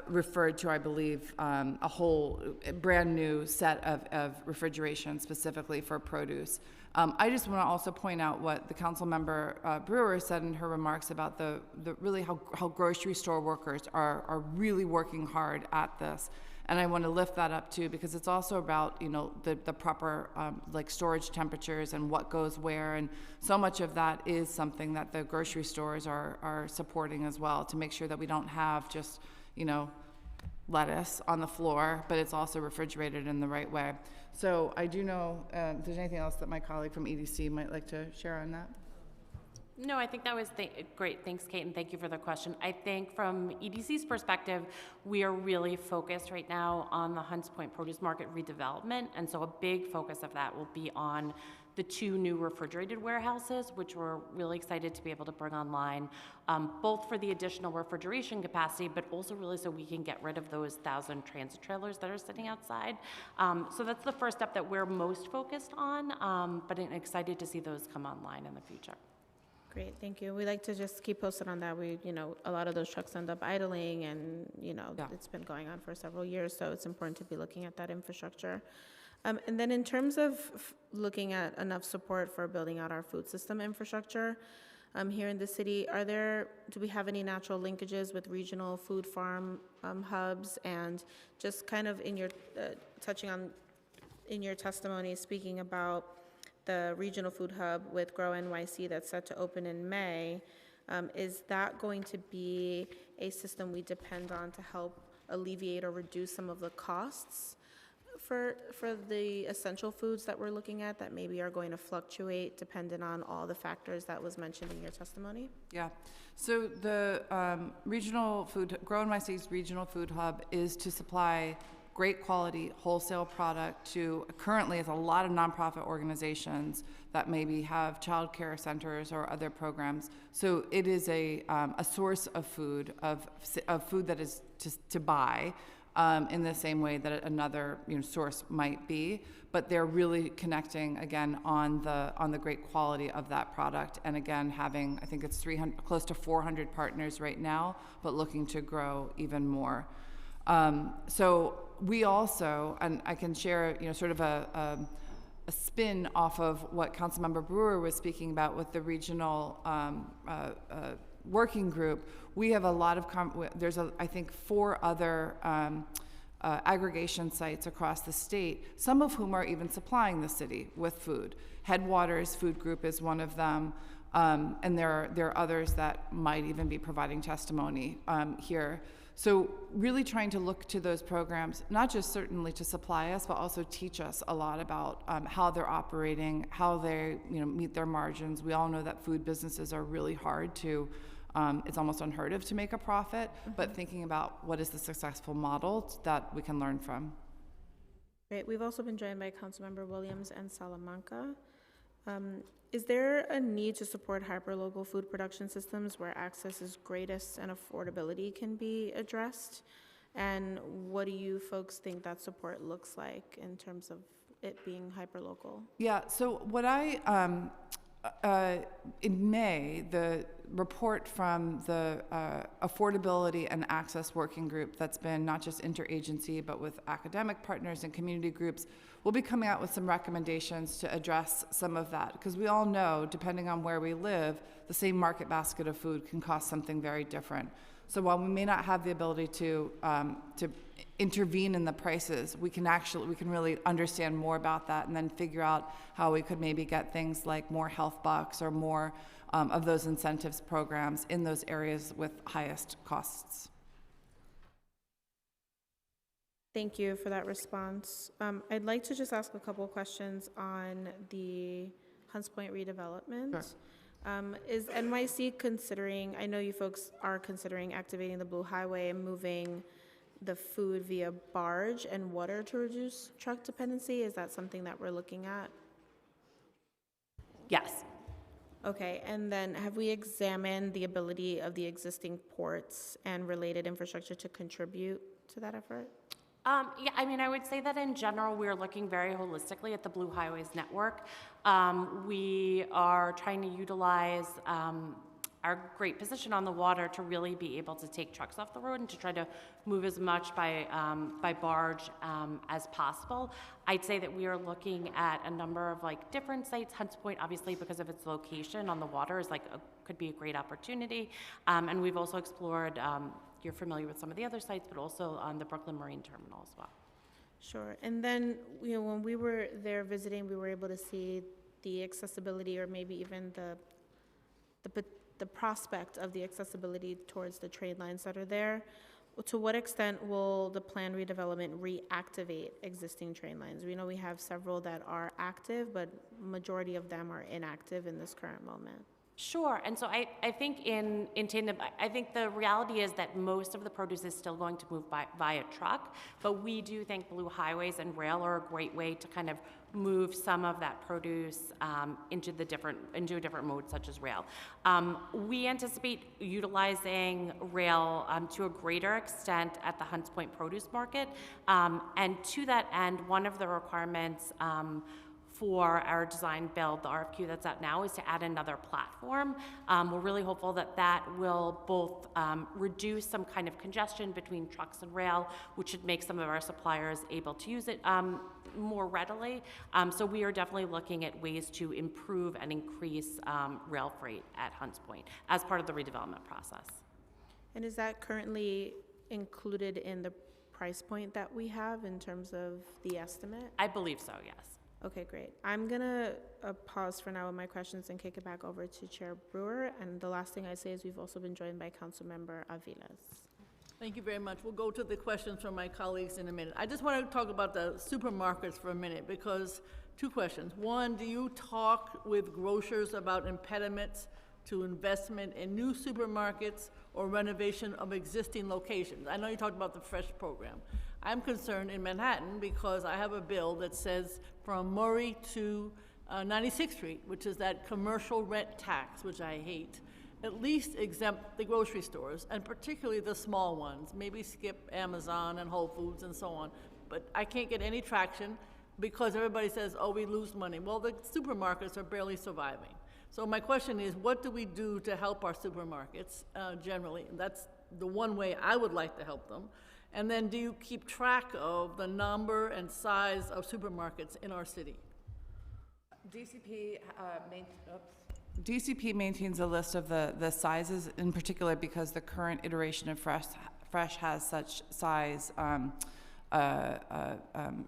referred to, I believe, a whole brand new set of refrigeration specifically for produce. I just want to also point out what the council member Brewer said in her remarks about the really how grocery store workers are really working hard at this. And I want to lift that up too, because it's also about, you know, the proper like storage temperatures and what goes where. And so much of that is something that the grocery stores are supporting as well, to make sure that we don't have just, you know, lettuce on the floor, but it's also refrigerated in the right way. So I do know, if there's anything else that my colleague from EDC might like to share on that? No, I think that was great. Thanks, Kate, and thank you for the question. I think from EDC's perspective, we are really focused right now on the Hunts Point produce market redevelopment, and so a big focus of that will be on the 2 new refrigerated warehouses, which we're really excited to be able to bring online, both for the additional refrigeration capacity, but also really so we can get rid of those 1,000 transit trailers that are sitting outside. So that's the first step that we're most focused on, but I'm excited to see those come online in the future. Great, thank you. We like to just keep posted on that. We, you know, a lot of those trucks end up idling and, you know, Yeah. it's been going on for several years, so it's important to be looking at that infrastructure. And then in terms of looking at enough support for building out our food system infrastructure here in the city, do we have any natural linkages with regional food farm hubs? And just kind of in your, touching on, in your testimony, speaking about the regional food hub with Grow NYC that's set to open in May, is that going to be a system we depend on to help alleviate or reduce some of the costs for the essential foods that we're looking at that maybe are going to fluctuate depending on all the factors that was mentioned in your testimony? Yeah. So the Grow NYC's regional food hub is to supply great quality wholesale product to, currently it's a lot of nonprofit organizations that maybe have child care centers or other programs. So it is a source of food, of food that is to buy in the same way that another, you know, source might be. But they're really connecting again on the great quality of that product. And again, having, I think it's close to 400 partners right now, but looking to grow even more. So we also, and I can share, you know, sort of a spin off of what Councilmember Brewer was speaking about with the regional working group. We have a lot of, I think 4 other aggregation sites across the state, some of whom are even supplying the city with food. Headwaters Food Group is one of them. And there are others that might even be providing testimony here. So really trying to look to those programs, not just certainly to supply us, but also teach us a lot about how they're operating, how they, you know, meet their margins. We all know that food businesses are really hard to, it's almost unheard of to make a profit, but thinking about what is the successful model that we can learn from. Great. We've also been joined by Councilmember Williams and Salamanca. Is there a need to support hyperlocal food production systems where access is greatest and affordability can be addressed? And what do you folks think that support looks like in terms of it being hyperlocal? Yeah, so what in May, the report from the Affordability and Access Working Group that's been not just interagency, but with academic partners and community groups, we'll be coming out with some recommendations to address some of that. Because we all know, depending on where we live, the same market basket of food can cost something very different. So while we may not have the ability to intervene in the prices, we can really understand more about that and then figure out how we could maybe get things like more health bucks or more of those incentives programs in those areas with highest costs. Thank you for that response. I'd like to just ask a couple of questions on the Hunts Point redevelopment. Sure. Is NYC considering, I know you folks are considering activating the Blue Highway and moving the food via barge and water to reduce truck dependency? Is that something that we're looking at? Yes. Okay, and then have we examined the ability of the existing ports and related infrastructure to contribute to that effort? Yeah, I mean, I would say that in general, we're looking very holistically at the Blue Highways network. We are trying to utilize our great position on the water to really be able to take trucks off the road and to try to move as much by barge as possible. I'd say that we are looking at a number of like different sites. Hunts Point, obviously, because of its location on the water, is could be a great opportunity. And we've also explored. You're familiar with some of the other sites, but also on the Brooklyn Marine Terminal as well. Sure, and then, when we were there visiting, we were able to see the accessibility, or maybe even the prospect of the accessibility towards the trade lines that are there. To what extent will the planned redevelopment reactivate existing train lines? We know we have several that are active, but majority of them are inactive in this current moment. Sure, and so I think in tandem, I think the reality is that most of the produce is still going to move via truck, but we do think Blue Highways and rail are a great way to kind of move some of that produce into a different mode, such as rail. We anticipate utilizing rail to a greater extent at the Hunts Point Produce Market, and to that end, one of the requirements for our design build, the RFQ that's out now, is to add another platform. We're really hopeful that that will both reduce some kind of congestion between trucks and rail, which should make some of our suppliers able to use it more readily. So we are definitely looking at ways to improve and increase rail freight at Hunts Point as part of the redevelopment process. And is that currently included in the price point that we have in terms of the estimate? I believe so, yes. Okay, great. I'm gonna pause for now with my questions and kick it back over to Chair Brewer. And the last thing I say is we've also been joined by Councilmember Aviles. Thank you very much. We'll go to the questions from my colleagues in a minute. I just want to talk about the supermarkets for a minute, because two questions. One, do you talk with grocers about impediments to investment in new supermarkets or renovation of existing locations? I know you talked about the Fresh program. I'm concerned in Manhattan because I have a bill that says from Murray to 96th Street, which is that commercial rent tax, which I hate, at least exempt the grocery stores, and particularly the small ones, maybe skip Amazon and Whole Foods and so on. But I can't get any traction because everybody says, oh, we lose money. Well, the supermarkets are barely surviving. So my question is, what do we do to help our supermarkets generally? And that's the one way I would like to help them. And then do you keep track of the number and size of supermarkets in our city? DCP maintains a list of the sizes, in particular because the current iteration of Fresh has such size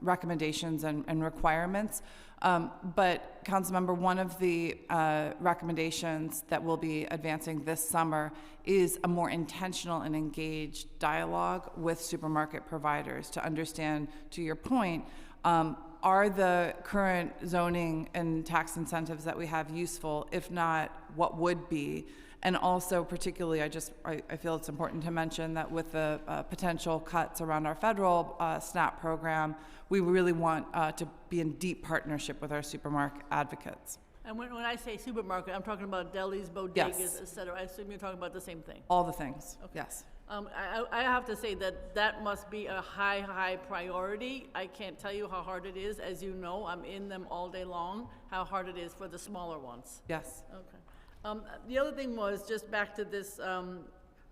recommendations and requirements. But Councilmember, one of the recommendations that we'll be advancing this summer is a more intentional and engaged dialogue with supermarket providers to understand, to your point, are the current zoning and tax incentives that we have useful? If not, what would be? And also, particularly, I feel it's important to mention that with the potential cuts around our federal SNAP program, we really want to be in deep partnership with our supermarket advocates. And when I say supermarket, I'm talking about delis, bodegas, Yes. et cetera. I assume you're talking about the same thing. All the things, yes. I have to say that must be a high priority. I can't tell you how hard it is. As you know, I'm in them all day long, how hard it is for the smaller ones. Yes. Okay. The other thing was just back to this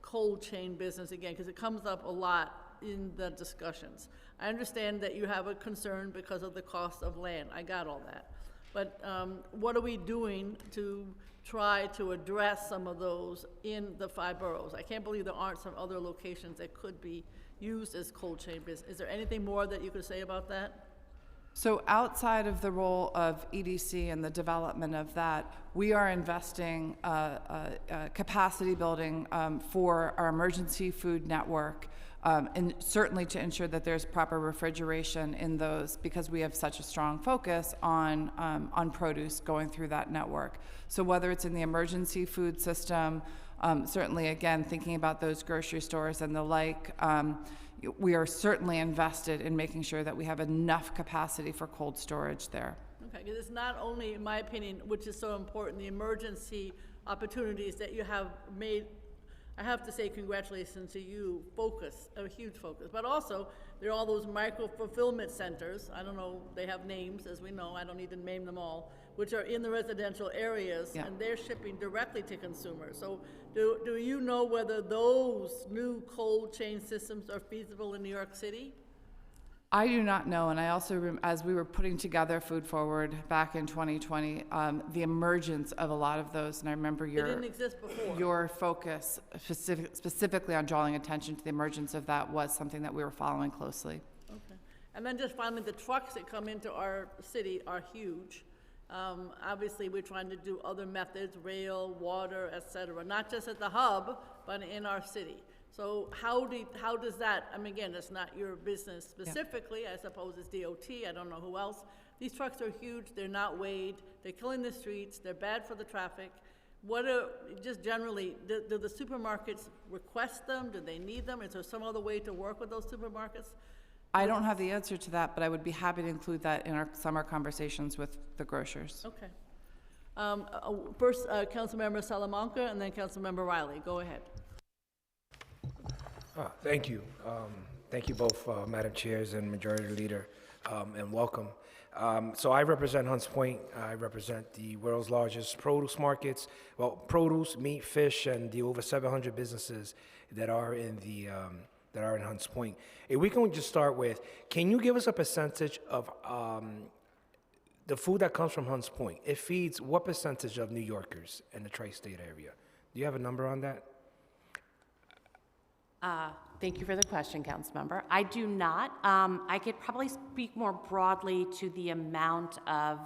cold chain business again, because it comes up a lot in the discussions. I understand that you have a concern because of the cost of land. I got all that. But what are we doing to try to address some of those in the 5 boroughs? I can't believe there aren't some other locations that could be used as cold chain business. Is there anything more that you could say about that? So outside of the role of EDC and the development of that, we are investing capacity building for our emergency food network, and certainly to ensure that there's proper refrigeration in those, because we have such a strong focus on produce going through that network. So whether it's in the emergency food system, certainly again thinking about those grocery stores and the like, we are certainly invested in making sure that we have enough capacity for cold storage there. Okay, because it's not only, in my opinion, which is so important, the emergency opportunities that you have made. I have to say congratulations to you, a huge focus, but also there are all those micro fulfillment centers, I don't know, they have names, as we know, I don't need to name them all, which are in the residential areas, Yeah. and they're shipping directly to consumers. So do you know whether those new cold chain systems are feasible in New York City? I do not know, and I also, as we were putting together Food Forward back in 2020, the emergence of a lot of those, and I remember They didn't exist before. your focus specifically on drawing attention to the emergence of that was something that we were following closely. Okay. And then just finally, the trucks that come into our city are huge. Obviously, we're trying to do other methods, rail, water, et cetera, not just at the hub, but in our city. So how does that, I mean, again, it's not your business specifically, I suppose it's DOT, I don't know who else. These trucks are huge, they're not weighed, they're killing the streets, they're bad for the traffic. Just generally, do the supermarkets request them? Do they need them? Is there some other way to work with those supermarkets? I don't have the answer to that, but I would be happy to include that in our summer conversations with the grocers. Okay. First, Councilmember Salamanca, and then Councilmember Riley. Go ahead. Thank you. Thank you both, Madam Chairs and Majority Leader, and welcome. So I represent Hunts Point. I represent the world's largest produce markets. Well, produce, meat, fish, and the over 700 businesses that are in Hunts Point. If we can just start with, can you give us a percentage of the food that comes from Hunts Point? It feeds what percentage of New Yorkers in the tri-state area? Do you have a number on that? Thank you for the question, Councilmember. I do not. I could probably speak more broadly to the amount of,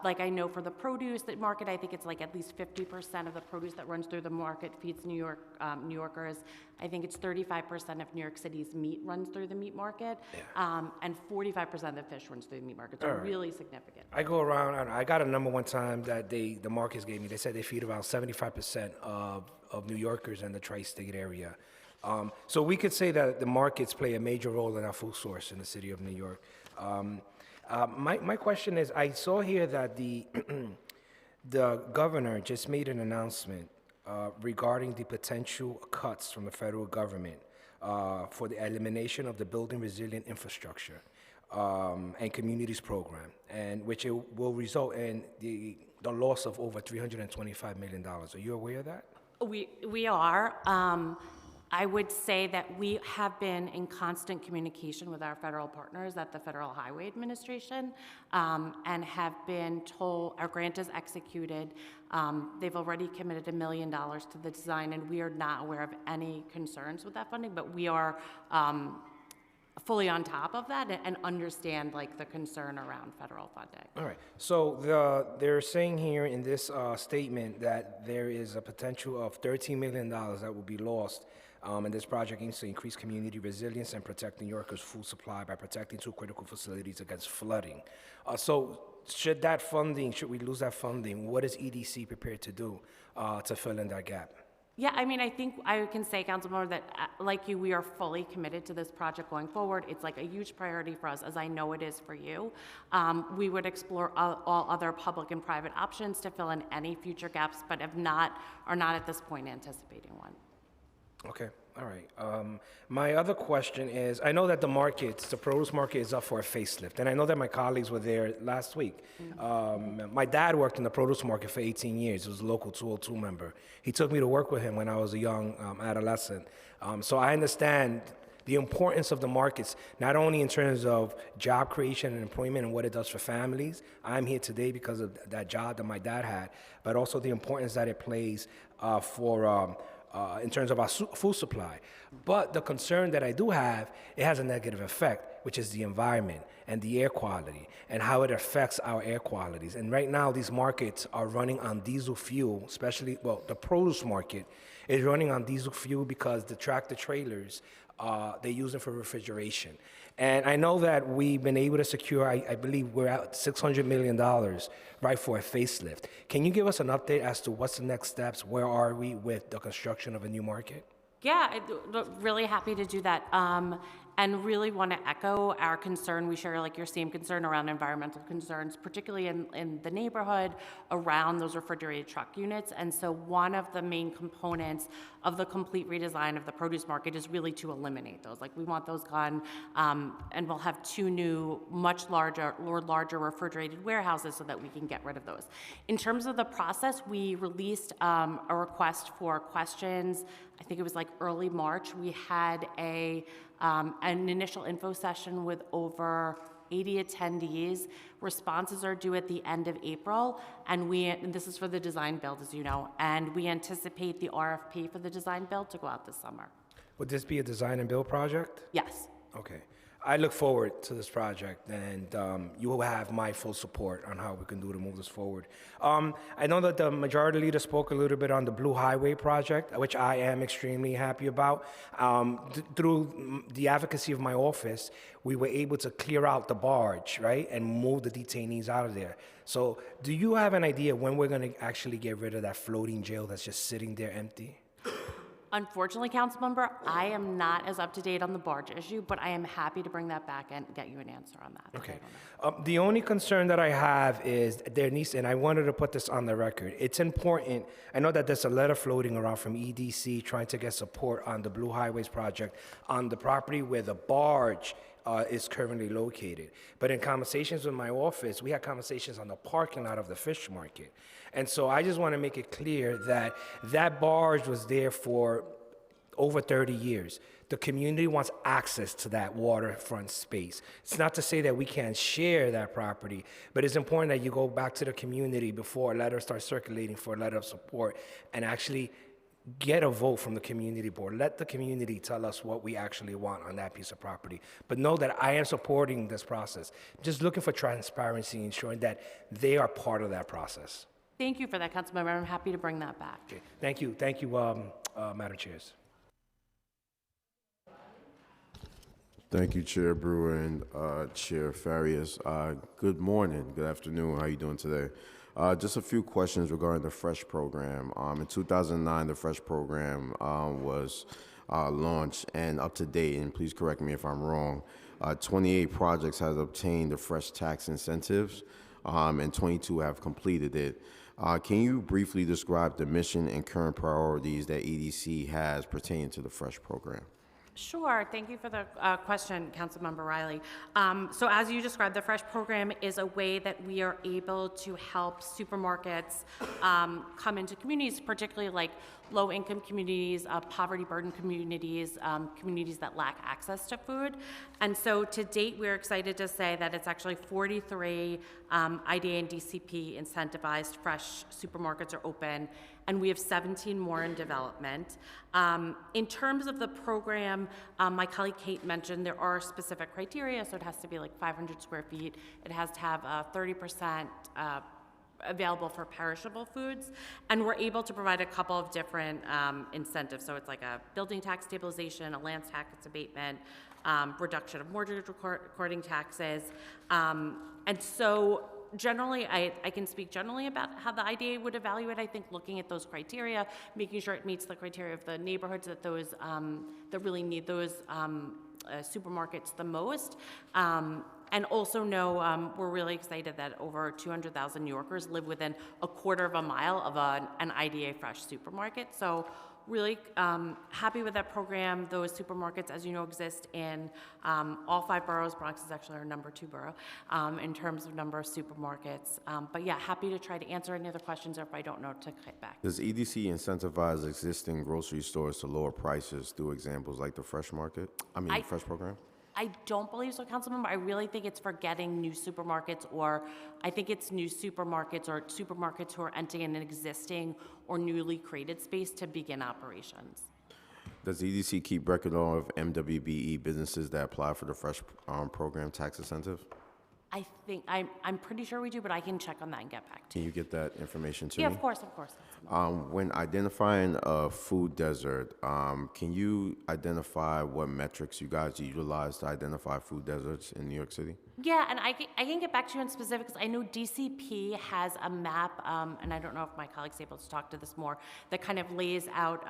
like I know for the produce market, I think it's like at least 50% of the produce that runs through the market feeds New Yorkers. I think it's 35% of New York City's meat runs through the meat market, and 45% of the fish runs through the meat market. So really significant. I go around, and I got a number one time that the markets gave me. They said they feed about 75% of New Yorkers in the tri-state area. So we could say that the markets play a major role in our food source in the city of New York. My question is, I saw here that the governor just made an announcement regarding the potential cuts from the federal government for the elimination of the Building Resilient Infrastructure and Communities Program, and which it will result in the loss of over $325 million. Are you aware of that? We are. I would say that we have been in constant communication with our federal partners at the Federal Highway Administration, and have been told our grant is executed. They've already committed $1 million to the design, and we are not aware of any concerns with that funding, but we are fully on top of that and understand like the concern around federal funding. All right. So they're saying here in this statement that there is a potential of $13 million that will be lost. And this project aims to increase community resilience and protect New Yorkers' food supply by protecting two critical facilities against flooding. So should we lose that funding, what is EDC prepared to do to fill in that gap? Yeah, I mean, I think I can say, Councilmember, that like you, we are fully committed to this project going forward. It's like a huge priority for us, as I know it is for you. We would explore all other public and private options to fill in any future gaps, but are not at this point anticipating one. Okay, all right. My other question is, I know that the produce market is up for a facelift, and I know that my colleagues were there last week. My dad worked in the produce market for 18 years. He was a local 202 member. He took me to work with him when I was a young adolescent. So I understand the importance of the markets, not only in terms of job creation and employment and what it does for families. I'm here today because of that job that my dad had, but also the importance that it plays in terms of our food supply. But the concern that I do have, it has a negative effect, which is the environment and the air quality and how it affects our air qualities. And right now, these markets are running on diesel fuel, especially, the produce market is running on diesel fuel because the tractor trailers, they use them for refrigeration. And I know that we've been able to secure, I believe we're at $600 million, right, for a facelift. Can you give us an update as to what's the next steps? Where are we with the construction of a new market? Yeah, really happy to do that. and really want to echo our concern. We share like your same concern around environmental concerns, particularly in the neighborhood around those refrigerated truck units. And so one of the main components of the complete redesign of the produce market is really to eliminate those. Like we want those gone, and we'll have 2 new, much larger refrigerated warehouses so that we can get rid of those. In terms of the process, we released a request for questions. I think it was like early March. We had an initial info session with over 80 attendees. Responses are due at the end of April, and this is for the design build, as you know, and we anticipate the RFP for the design build to go out this summer. Would this be a design and build project? Yes. Okay. I look forward to this project, and you will have my full support on how we can do to move this forward. I know that the majority leader spoke a little bit on the Blue Highway project, which I am extremely happy about. Through the advocacy of my office, we were able to clear out the barge, right, and move the detainees out of there. So do you have an idea when we're going to actually get rid of that floating jail that's just sitting there empty? Unfortunately, Councilmember, I am not as up to date on the barge issue, but I am happy to bring that back and get you an answer on that. Okay. The only concern that I have is there needs, and I wanted to put this on the record. It's important. I know that there's a letter floating around from EDC trying to get support on the Blue Highways project on the property where the barge is currently located. But in conversations with my office, we had conversations on the parking lot of the fish market. And so I just want to make it clear that that barge was there for over 30 years. The community wants access to that waterfront space. It's not to say that we can't share that property, but it's important that you go back to the community before a letter starts circulating for a letter of support and actually get a vote from the community board. Let the community tell us what we actually want on that piece of property. But know that I am supporting this process. Just looking for transparency, ensuring that they are part of that process. Thank you for that, Councilmember. I'm happy to bring that back. Okay. Thank you, Madam Chairs. Thank you, Chair Brewer and Chair Farias. Good morning, good afternoon. How are you doing today? Just a few questions regarding the FRESH program. In 2009, the FRESH program was launched, and up to date, and please correct me if I'm wrong, 28 projects have obtained the FRESH tax incentives, and 22 have completed it. Can you briefly describe the mission and current priorities that EDC has pertaining to the FRESH program? Sure. Thank you for the question, Councilmember Riley. So as you described, the FRESH program is a way that we are able to help supermarkets come into communities, particularly like low-income communities, poverty-burdened communities, communities that lack access to food. And so to date, we're excited to say that it's actually 43 IDA and DCP incentivized fresh supermarkets are open, and we have 17 more in development. In terms of the program, my colleague Kate mentioned there are specific criteria, so it has to be like 500 square feet. It has to have 30% available for perishable foods, and we're able to provide a couple of different incentives. So it's like a building tax stabilization, a land tax abatement, reduction of mortgage recording taxes, and so generally, I can speak generally about how the IDA would evaluate, I think, looking at those criteria, making sure it meets the criteria of the neighborhoods that those that really need those supermarkets the most. And also know we're really excited that over 200,000 New Yorkers live within a quarter of a mile of an IDA Fresh supermarket. So really happy with that program. Those supermarkets, as you know, exist in all 5 boroughs. Bronx is actually our number 2 borough in terms of number of supermarkets. But yeah, happy to try to answer any other questions, or if I don't know, to get back. Does EDC incentivize existing grocery stores to lower prices through examples like the Fresh Market? The Fresh program? I don't believe so, Councilmember. I really think it's for getting new supermarkets, or I think it's new supermarkets or supermarkets who are entering an existing or newly created space to begin operations. Does EDC keep record of MWBE businesses that apply for the Fresh program tax incentive? I'm pretty sure we do, but I can check on that and get back to Can you. you get that information to Yeah, me? of course, of course. When identifying a food desert, can you identify what metrics you guys utilize to identify food deserts in New York City? Yeah, and I can get back to you on specifics. I know DCP has a map, and I don't know if my colleague's able to talk to this more, that kind of lays out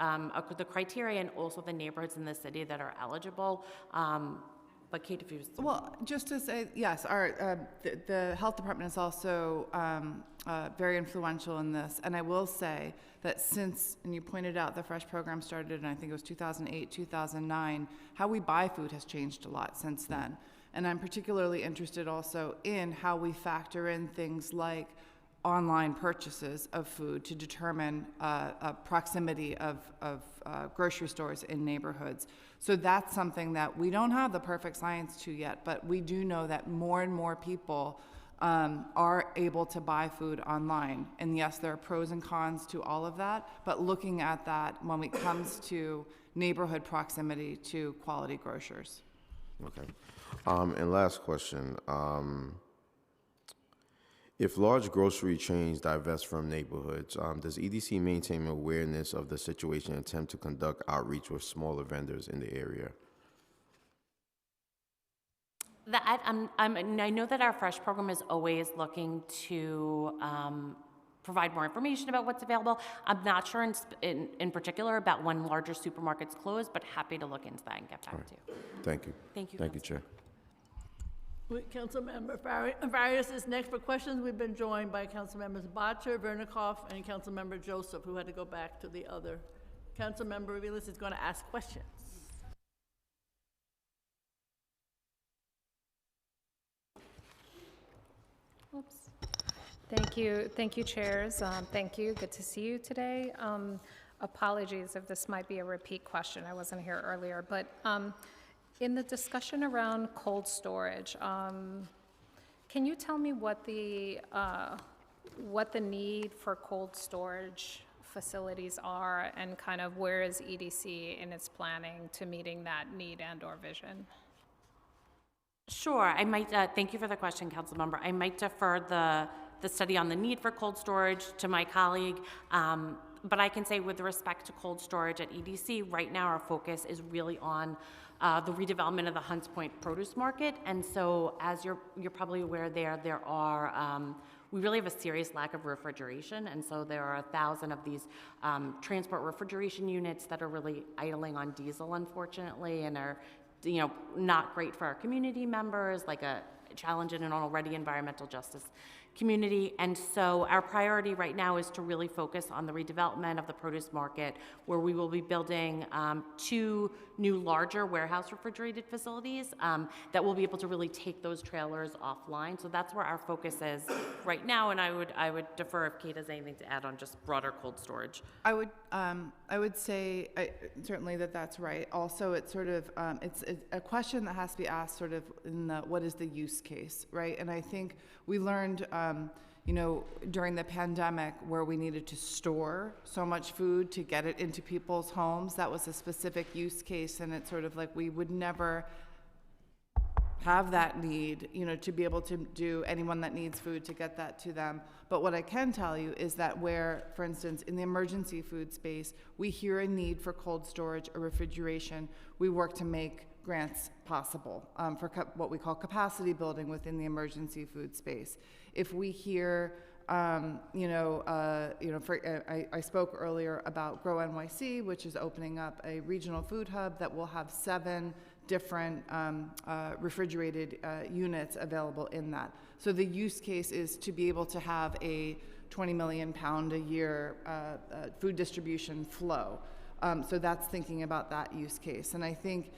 the criteria and also the neighborhoods in the city that are eligible. But Kate, if you just... Well, just to say, yes, the health department is also very influential in this. And I will say that since, and you pointed out the Fresh program started in, I think it was 2008, 2009, how we buy food has changed a lot since then. And I'm particularly interested also in how we factor in things like online purchases of food to determine a proximity of grocery stores in neighborhoods. So that's something that we don't have the perfect science to yet, but we do know that more and more people are able to buy food online. And yes, there are pros and cons to all of that, but looking at that when it comes to neighborhood proximity to quality grocers. Okay. And last question. If large grocery chains divest from neighborhoods, does EDC maintain awareness of the situation and attempt to conduct outreach with smaller vendors in the area? I know that our Fresh program is always looking to provide more information about what's available. I'm not sure in particular about when larger supermarkets close, but happy to look into that and get back to you. Thank you. Thank you, Thank you, Chair. Councilmember Farias is next for questions. We've been joined by Councilmembers Bottcher, Vernikoff, and Councilmember Joseph, who had to go back to the other. Councilmember Revelis is going to ask questions. Oops. Thank you, chairs. Thank you, good to see you today. Apologies if this might be a repeat question, I wasn't here earlier, but in the discussion around cold storage, can you tell me what the need for cold storage facilities are, and kind of where is EDC in its planning to meeting that need and/or vision? Sure, I might, thank you for the question, Councilmember. I might defer the study on the need for cold storage to my colleague, but I can say with respect to cold storage at EDC, right now our focus is really on the redevelopment of the Hunts Point Produce Market. And so as you're probably aware there are, we really have a serious lack of refrigeration. And so there are 1,000 of these transport refrigeration units that are really idling on diesel, unfortunately, and are not great for our community members, like a challenge in an already environmental justice community. And so our priority right now is to really focus on the redevelopment of the produce market, where we will be building 2 new larger warehouse refrigerated facilities that will be able to really take those trailers offline. So that's where our focus is right now, and I would defer if Kate has anything to add on just broader cold storage. I would say certainly that's right. Also, it's sort of it's a question that has to be asked sort of in the what is the use case, right? And I think we learned during the pandemic where we needed to store so much food to get it into people's homes. That was a specific use case, and it's sort of like we would never have that need, to be able to do anyone that needs food to get that to them. But what I can tell you is that where, for instance, in the emergency food space, we hear a need for cold storage or refrigeration, we work to make grants possible for what we call capacity building within the emergency food space. If we hear, I spoke earlier about Grow NYC, which is opening up a regional food hub that will have 7 different refrigerated units available in that. So the use case is to be able to have a 20 million pound a year food distribution flow. So that's thinking about that use case. And I think,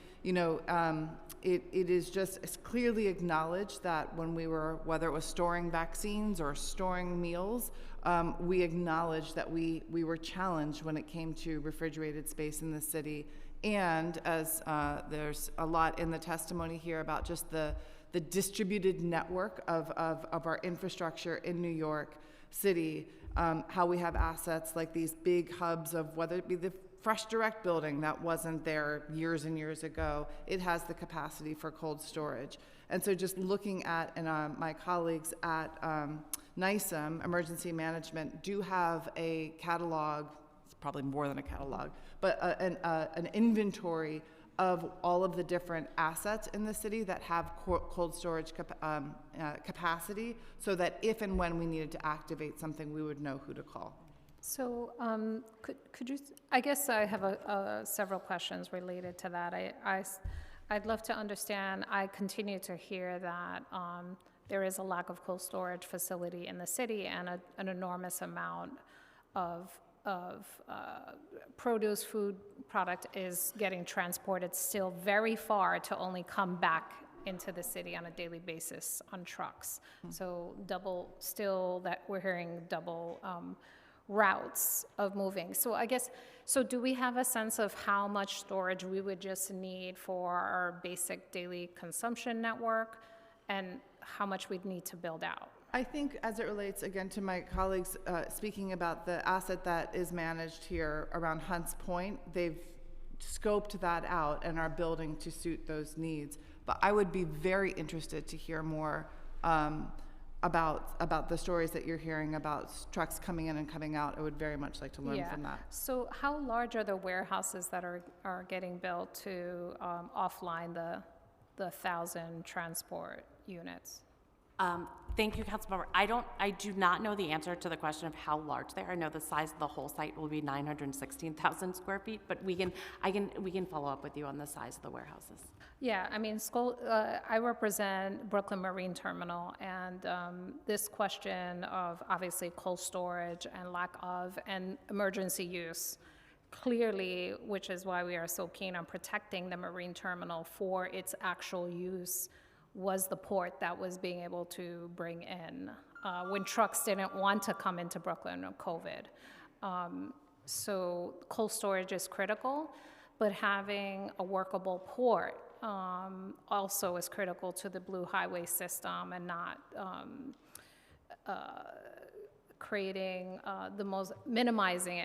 it is just it's clearly acknowledged that when we were, whether it was storing vaccines or storing meals, we acknowledged that we were challenged when it came to refrigerated space in the city. And as there's a lot in the testimony here about just the distributed network of our infrastructure in New York City, how we have assets like these big hubs of whether it be the Fresh Direct building that wasn't there years and years ago. It has the capacity for cold storage. And so just looking at, and my colleagues at NISM, Emergency Management, do have a catalog, it's probably more than a catalog, but an inventory of all of the different assets in the city that have cold storage capacity, so that if and when we needed to activate something, we would know who to call. So could you, I guess I have several questions related to that. I'd love to understand, I continue to hear that there is a lack of cold storage facility in the city, and an enormous amount of produce, food product is getting transported still very far to only come back into the city on a daily basis on trucks. So still that we're hearing double routes of moving. So I guess, so do we have a sense of how much storage we would just need for our basic daily consumption network, and how much we'd need to build out? I think as it relates, again, to my colleagues speaking about the asset that is managed here around Hunts Point, they've scoped that out and are building to suit those needs. But I would be very interested to hear more about the stories that you're hearing about trucks coming in and coming out. I would very much like to learn from that. So how large are the warehouses that are getting built to offline the 1,000 transport units? Thank you, Councilmember. I do not know the answer to the question of how large they are. I know the size of the whole site will be 916,000 square feet, but we can follow up with you on the size of the warehouses. Yeah, I mean, I represent Brooklyn Marine Terminal, and this question of obviously cold storage and lack of and emergency use, clearly, which is why we are so keen on protecting the marine terminal for its actual use, was the port that was being able to bring in when trucks didn't want to come into Brooklyn with COVID. So cold storage is critical, but having a workable port also is critical to the Blue Highway system, and not creating minimizing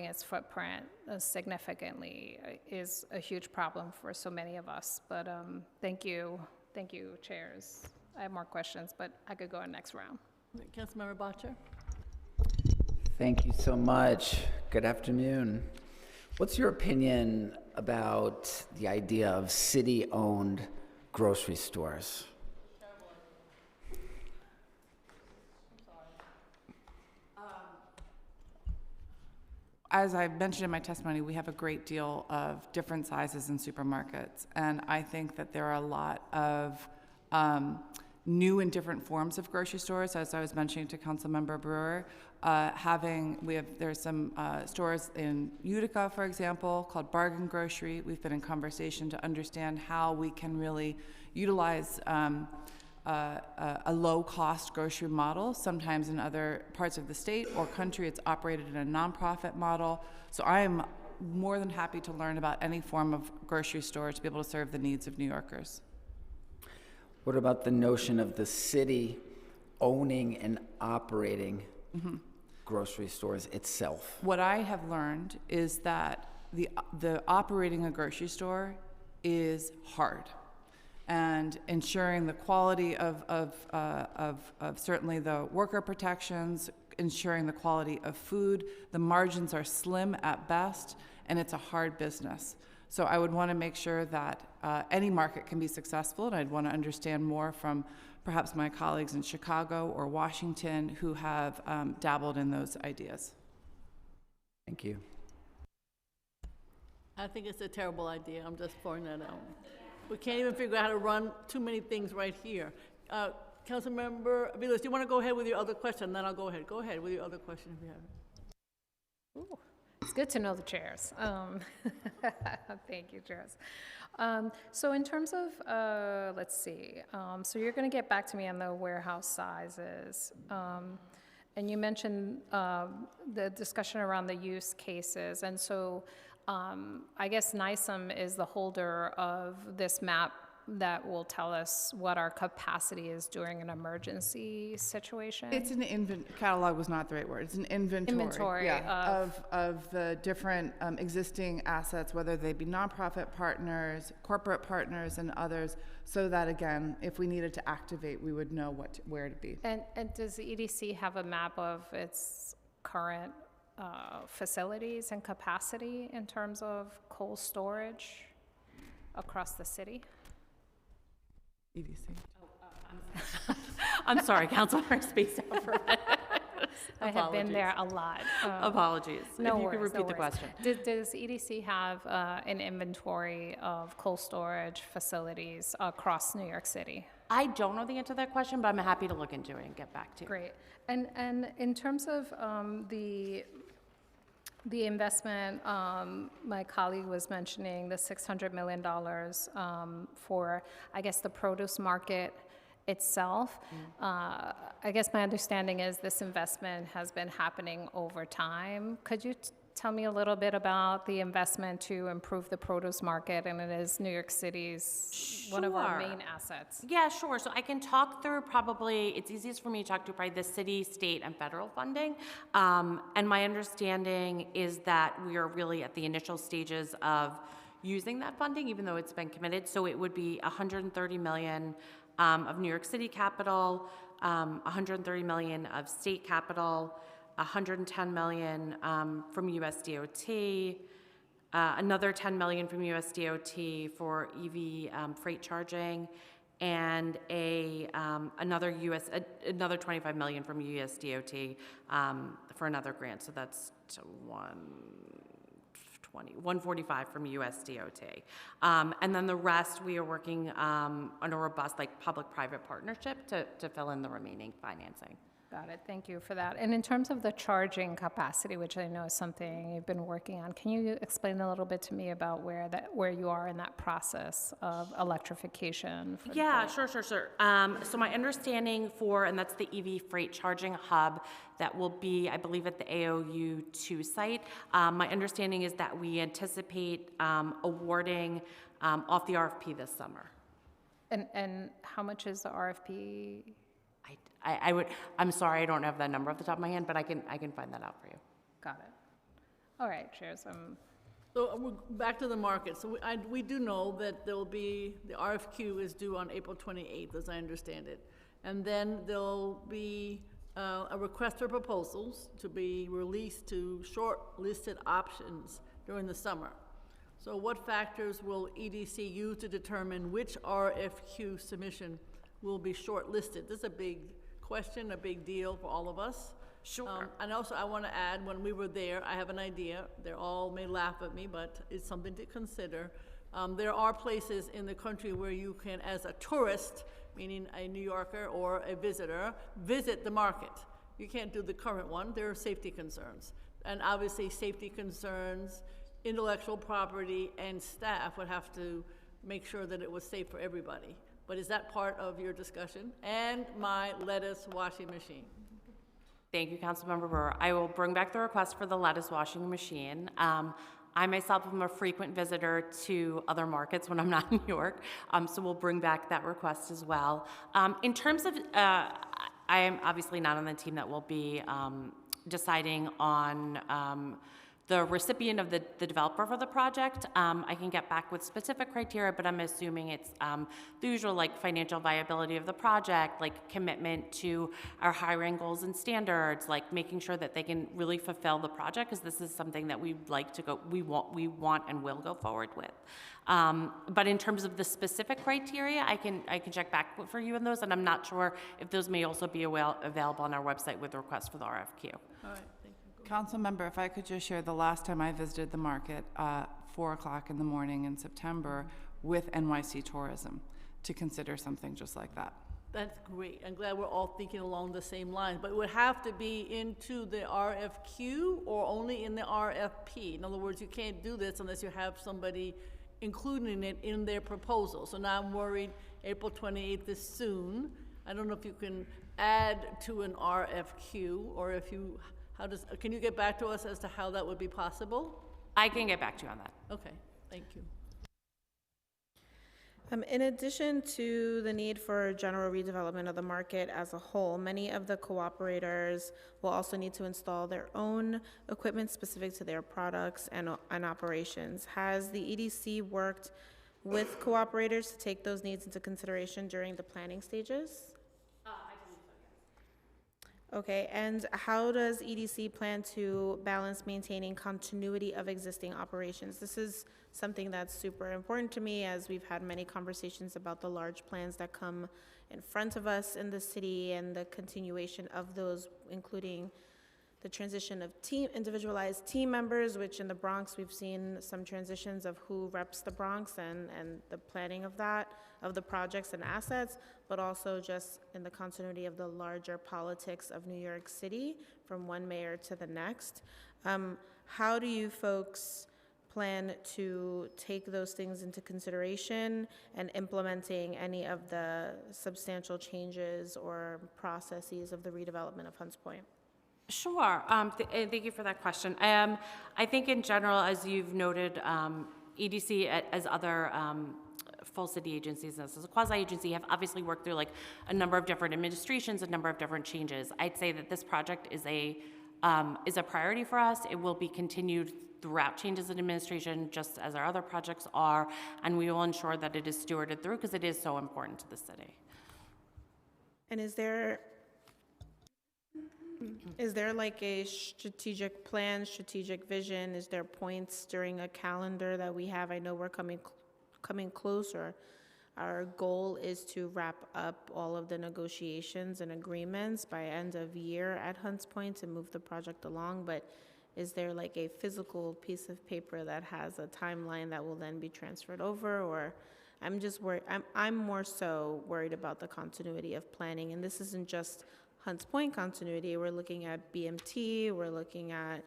its footprint significantly is a huge problem for so many of us. But thank you, chairs. I have more questions, but I could go in next round. Councilmember Bottcher? Thank you so much. Good afternoon. What's your opinion about the idea of city-owned grocery stores? As I mentioned in my testimony, we have a great deal of different sizes in supermarkets, and I think that there are a lot of new and different forms of grocery stores. As I was mentioning to Councilmember Brewer, there's some stores in Utica, for example, called Bargain Grocery. We've been in conversation to understand how we can really utilize a low-cost grocery model. Sometimes in other parts of the state or country, it's operated in a nonprofit model. So I am more than happy to learn about any form of grocery store to be able to serve the needs of New Yorkers. What about the notion of the city owning and operating grocery stores itself? What I have learned is that the operating a grocery store is hard. And ensuring the quality of certainly the worker protections, ensuring the quality of food. The margins are slim at best, and it's a hard business. So I would want to make sure that any market can be successful, and I'd want to understand more from perhaps my colleagues in Chicago or Washington who have dabbled in those ideas. Thank you. I think it's a terrible idea. I'm just pouring that out. We can't even figure out how to run too many things right here. Councilmember Aviles, do you want to go ahead with your other question? Then I'll go ahead. Go ahead with your other question if you have it. Ooh, it's good to know the chairs. Thank you, chairs. So in terms of, let's see, so you're going to get back to me on the warehouse sizes. And you mentioned the discussion around the use cases. And so I guess NISM is the holder of this map that will tell us what our capacity is during an emergency situation? It's an catalog was not the right word. It's an inventory. Inventory yeah, of the different existing assets, whether they be nonprofit partners, corporate partners, and others, so that again, if we needed to activate, we would know where to be. And does the EDC have a map of its current facilities and capacity in terms of cold storage across the city? EDC. I'm sorry, Councilmember spaced out for a minute. I have been there a lot. Apologies. No If you worries, could repeat no the worries. question. Does EDC have an inventory of cold storage facilities across New York City? I don't know the answer to that question, but I'm happy to look into it and get back to you. Great. And in terms of the investment, my colleague was mentioning the $600 million for, I guess, the produce market itself. I guess my understanding is this investment has been happening over time. Could you tell me a little bit about the investment to improve the produce market, and it is New York City's one of our Sure. main assets? Yeah, sure. So I can talk through probably, it's easiest for me to talk to probably the city, state, and federal funding. And my understanding is that we are really at the initial stages of using that funding, even though it's been committed. So it would be $130 million of New York City capital, $130 million of state capital, $110 million from USDOT, another $10 million from USDOT for EV freight charging, and another $25 million from USDOT for another grant. So that's 145 from USDOT. And then the rest, we are working on a robust public-private partnership to fill in the remaining financing. Got it. Thank you for that. And in terms of the charging capacity, which I know is something you've been working on, can you explain a little bit to me about where you are in that process of electrification? Yeah, sure. So my understanding and that's the EV freight charging hub that will be, I believe, at the AOU 2 site. My understanding is that we anticipate awarding off the RFP this summer. And how much is the RFP? I'm sorry, I don't have that number off the top of my head, but I can find that out for you. Got it. All right, cheers. So we're back to the market. So we do know that there'll be, the RFQ is due on April 28th, as I understand it. And then there'll be a request for proposals to be released to short-listed options during the summer. So what factors will EDC use to determine which RFQ submission will be shortlisted? This is a big question, a big deal for all of us. Sure. And also, I want to add, when we were there, I have an idea. They all may laugh at me, but it's something to consider. There are places in the country where you can, as a tourist, meaning a New Yorker or a visitor, visit the market. You can't do the current one. There are safety concerns. And obviously, safety concerns, intellectual property, and staff would have to make sure that it was safe for everybody. But is that part of your discussion? And my lettuce washing machine. Thank you, Councilmember Brewer. I will bring back the request for the lettuce washing machine. I myself am a frequent visitor to other markets when I'm not in New York, so we'll bring back that request as well. In terms of, I am obviously not on the team that will be deciding on the recipient of the developer for the project. I can get back with specific criteria, but I'm assuming it's the usual financial viability of the project, commitment to our hiring goals and standards, making sure that they can really fulfill the project, because this is something that we want and will go forward with. But in terms of the specific criteria, I can check back for you on those, and I'm not sure if those may also be available on our website with the request for the RFQ. All right, thank you. Councilmember, if I could just share, the last time I visited the market, 4 o'clock in the morning in September with NYC Tourism, to consider something just like that. That's great. I'm glad we're all thinking along the same lines. But it would have to be into the RFQ or only in the RFP? In other words, you can't do this unless you have somebody including it in their proposal. So now I'm worried April 28th is soon. I don't know if you can add to an RFQ, or if you, can you get back to us as to how that would be possible? I can get back to you on that. Okay, thank you. In addition to the need for general redevelopment of the market as a whole, many of the cooperators will also need to install their own equipment specific to their products and operations. Has the EDC worked with cooperators to take those needs into consideration during the planning stages? Okay, and how does EDC plan to balance maintaining continuity of existing operations? This is something that's super important to me, as we've had many conversations about the large plans that come in front of us in the city and the continuation of those, including the transition of individualized team members, which in the Bronx, we've seen some transitions of who reps the Bronx and the planning of that, of the projects and assets, but also just in the continuity of the larger politics of New York City from one mayor to the next. How do you folks plan to take those things into consideration and implementing any of the substantial changes or processes of the redevelopment of Hunts Point? Sure. Thank you for that question. I think in general, as you've noted, EDC, as other full city agencies, as a quasi-agency, have obviously worked through like a number of different administrations, a number of different changes. I'd say that this project is a priority for us. It will be continued throughout changes in administration, just as our other projects are, and we will ensure that it is stewarded through because it is so important to the city. And is there like a strategic plan, strategic vision? Is there points during a calendar that we have? I know we're coming closer. Our goal is to wrap up all of the negotiations and agreements by end of year at Hunts Point to move the project along, but is there like a physical piece of paper that has a timeline that will then be transferred over? Or I'm just worried, I'm more so worried about the continuity of planning, and this isn't just Hunts Point continuity. We're looking at BMT, we're looking at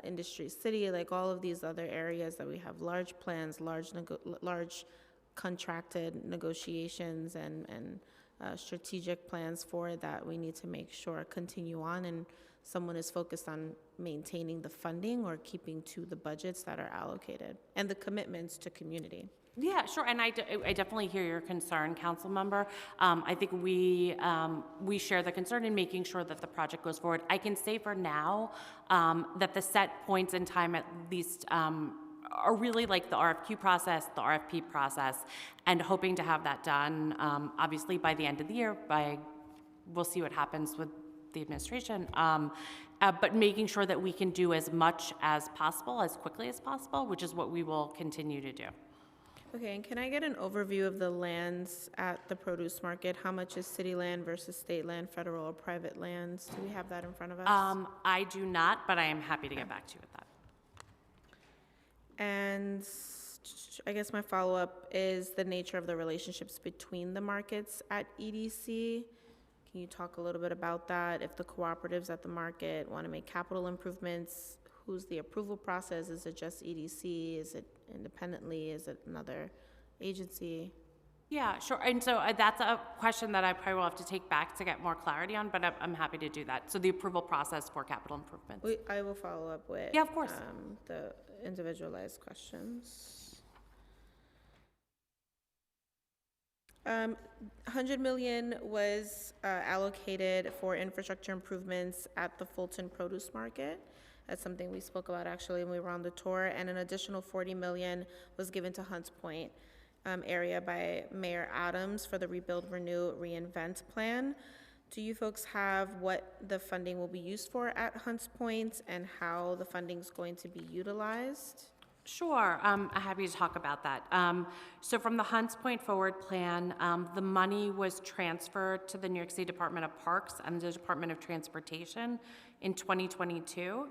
Industry City, like all of these other areas that we have large plans, large contracted negotiations and strategic plans for that we need to make sure continue on, and someone is focused on maintaining the funding or keeping to the budgets that are allocated and the commitments to community. Yeah, sure, and I definitely hear your concern, council member. I think we share the concern in making sure that the project goes forward. I can say for now that the set points in time at least are really like the RFQ process, the RFP process, and hoping to have that done, obviously by the end of the year. We'll see what happens with the administration, but making sure that we can do as much as possible, as quickly as possible, which is what we will continue to do. Okay, and can I get an overview of the lands at the produce market? How much is city land versus state land, federal or private lands? Do we have that in front of us? I do not, but I am happy to get back to you with that. And I guess my follow-up is the nature of the relationships between the markets at EDC. Can you talk a little bit about that? If the cooperatives at the market want to make capital improvements, who's the approval process? Is it just EDC? Is it independently? Is it another agency? Yeah, sure. And so that's a question that I probably will have to take back to get more clarity on, but I'm happy to do that. So the approval process for capital improvements. I will follow up with Yeah, of course. The individualized questions. 100 million was allocated for infrastructure improvements at the Fulton Produce Market. That's something we spoke about actually when we were on the tour, and an additional 40 million was given to Hunts Point area by Mayor Adams for the Rebuild, Renew, Reinvent plan. Do you folks have what the funding will be used for at Hunts Point and how the funding is going to be utilized? Sure, I'm happy to talk about that. So from the Hunts Point Forward Plan, the money was transferred to the New York City Department of Parks and the Department of Transportation in 2022.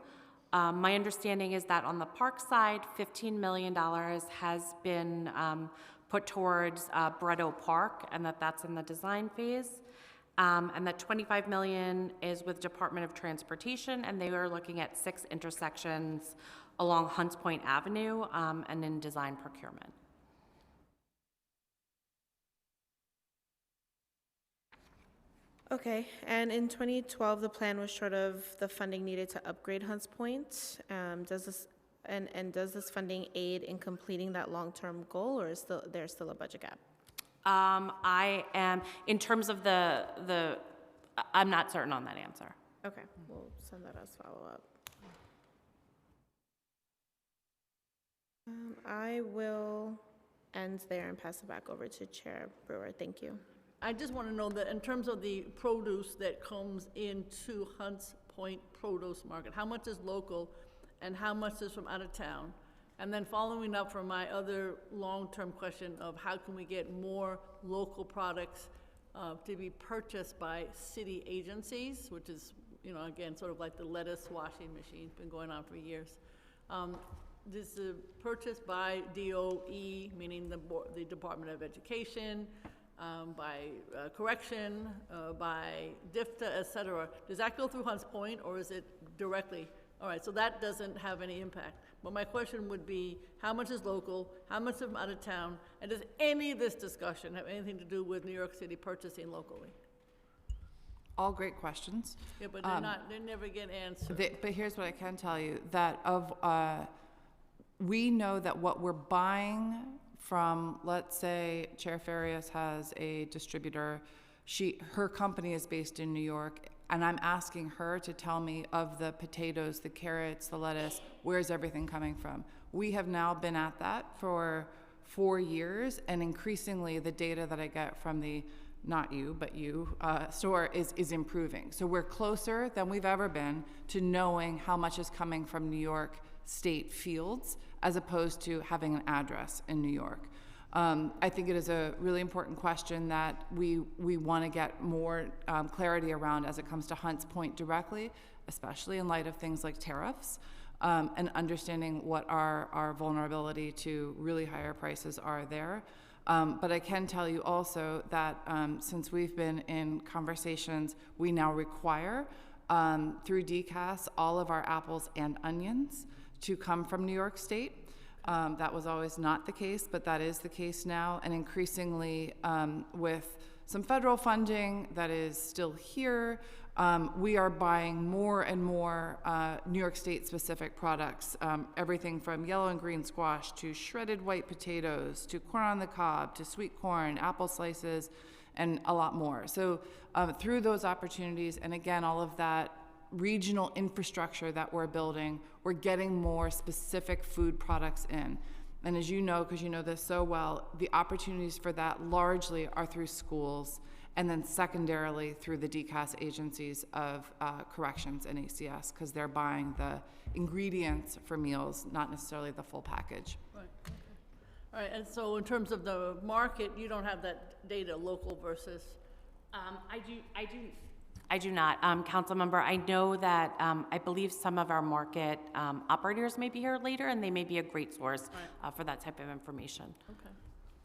My understanding is that on the park side, $15 million has been put towards Bretto Park, and that's in the design phase. And that $25 million is with Department of Transportation, and they are looking at 6 intersections along Hunts Point Avenue and in design procurement. Okay, and in 2012, the plan was short of the funding needed to upgrade Hunts Point. And does this funding aid in completing that long-term goal, or is there's still a budget gap? I am, in terms of I'm not certain on that answer. Okay, we'll send that as follow-up. I will end there and pass it back over to Chair Brewer. Thank you. I just want to know that in terms of the produce that comes into Hunts Point Produce Market, how much is local and how much is from out of town? And then following up from my other long-term question of how can we get more local products to be purchased by city agencies, which is, again, sort of like the lettuce washing machine, been going on for years. This is purchased by DOE, meaning the Department of Education, by correction, by DFTA, et cetera. Does that go through Hunts Point, or is it directly? All right, so that doesn't have any impact. But my question would be, how much is local, how much is from out of town, and does any of this discussion have anything to do with New York City purchasing locally? All great questions. Yeah, but they never get answered. But here's what I can tell you, that we know that what we're buying from, let's say Chair Farias has a distributor, her company is based in New York, and I'm asking her to tell me of the potatoes, the carrots, the lettuce, where's everything coming from? We have now been at that for 4 years, and increasingly the data that I get from the, not you, but you, store is improving. So we're closer than we've ever been to knowing how much is coming from New York State fields, as opposed to having an address in New York. I think it is a really important question that we want to get more clarity around as it comes to Hunts Point directly, especially in light of things like tariffs, and understanding what our vulnerability to really higher prices are there. But I can tell you also that since we've been in conversations, we now require through DCAS all of our apples and onions to come from New York State. That was always not the case, but that is the case now, and increasingly with some federal funding that is still here, we are buying more and more New York State specific products, everything from yellow and green squash to shredded white potatoes to corn on the cob to sweet corn, apple slices, and a lot more. So through those opportunities, and again, all of that regional infrastructure that we're building, we're getting more specific food products in. And as you know, because you know this so well, the opportunities for that largely are through schools, and then secondarily through the DCAS agencies of corrections and ACS, because they're buying the ingredients for meals, not necessarily the full package. Right. Okay. All right, and so in terms of the market, you don't have that data, local versus? I do not. Council member, I know that I believe some of our market operators may be here later, and they may be a great source for that type of information. Okay.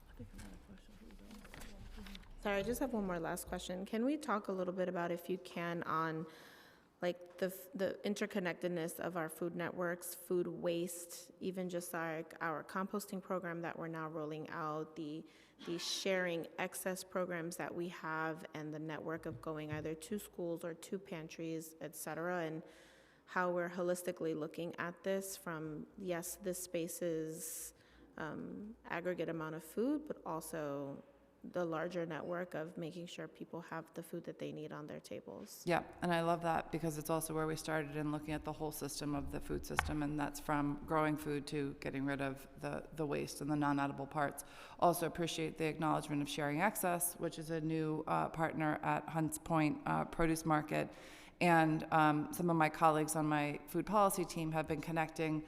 I think I had a question. Sorry, I just have one more last question. Can we talk a little bit about, if you can, on like the interconnectedness of our food networks, food waste, even just like our composting program that we're now rolling out, the sharing excess programs that we have, and the network of going either to schools or to pantries, et cetera, and how we're holistically looking at this from, yes, this space is aggregate amount of food, but also the larger network of making sure people have the food that they need on their tables. Yeah, and I love that because it's also where we started in looking at the whole system of the food system, and that's from growing food to getting rid of the waste and the non-edible parts. Also appreciate the acknowledgement of Sharing Excess, which is a new partner at Hunts Point Produce Market. And some of my colleagues on my food policy team have been connecting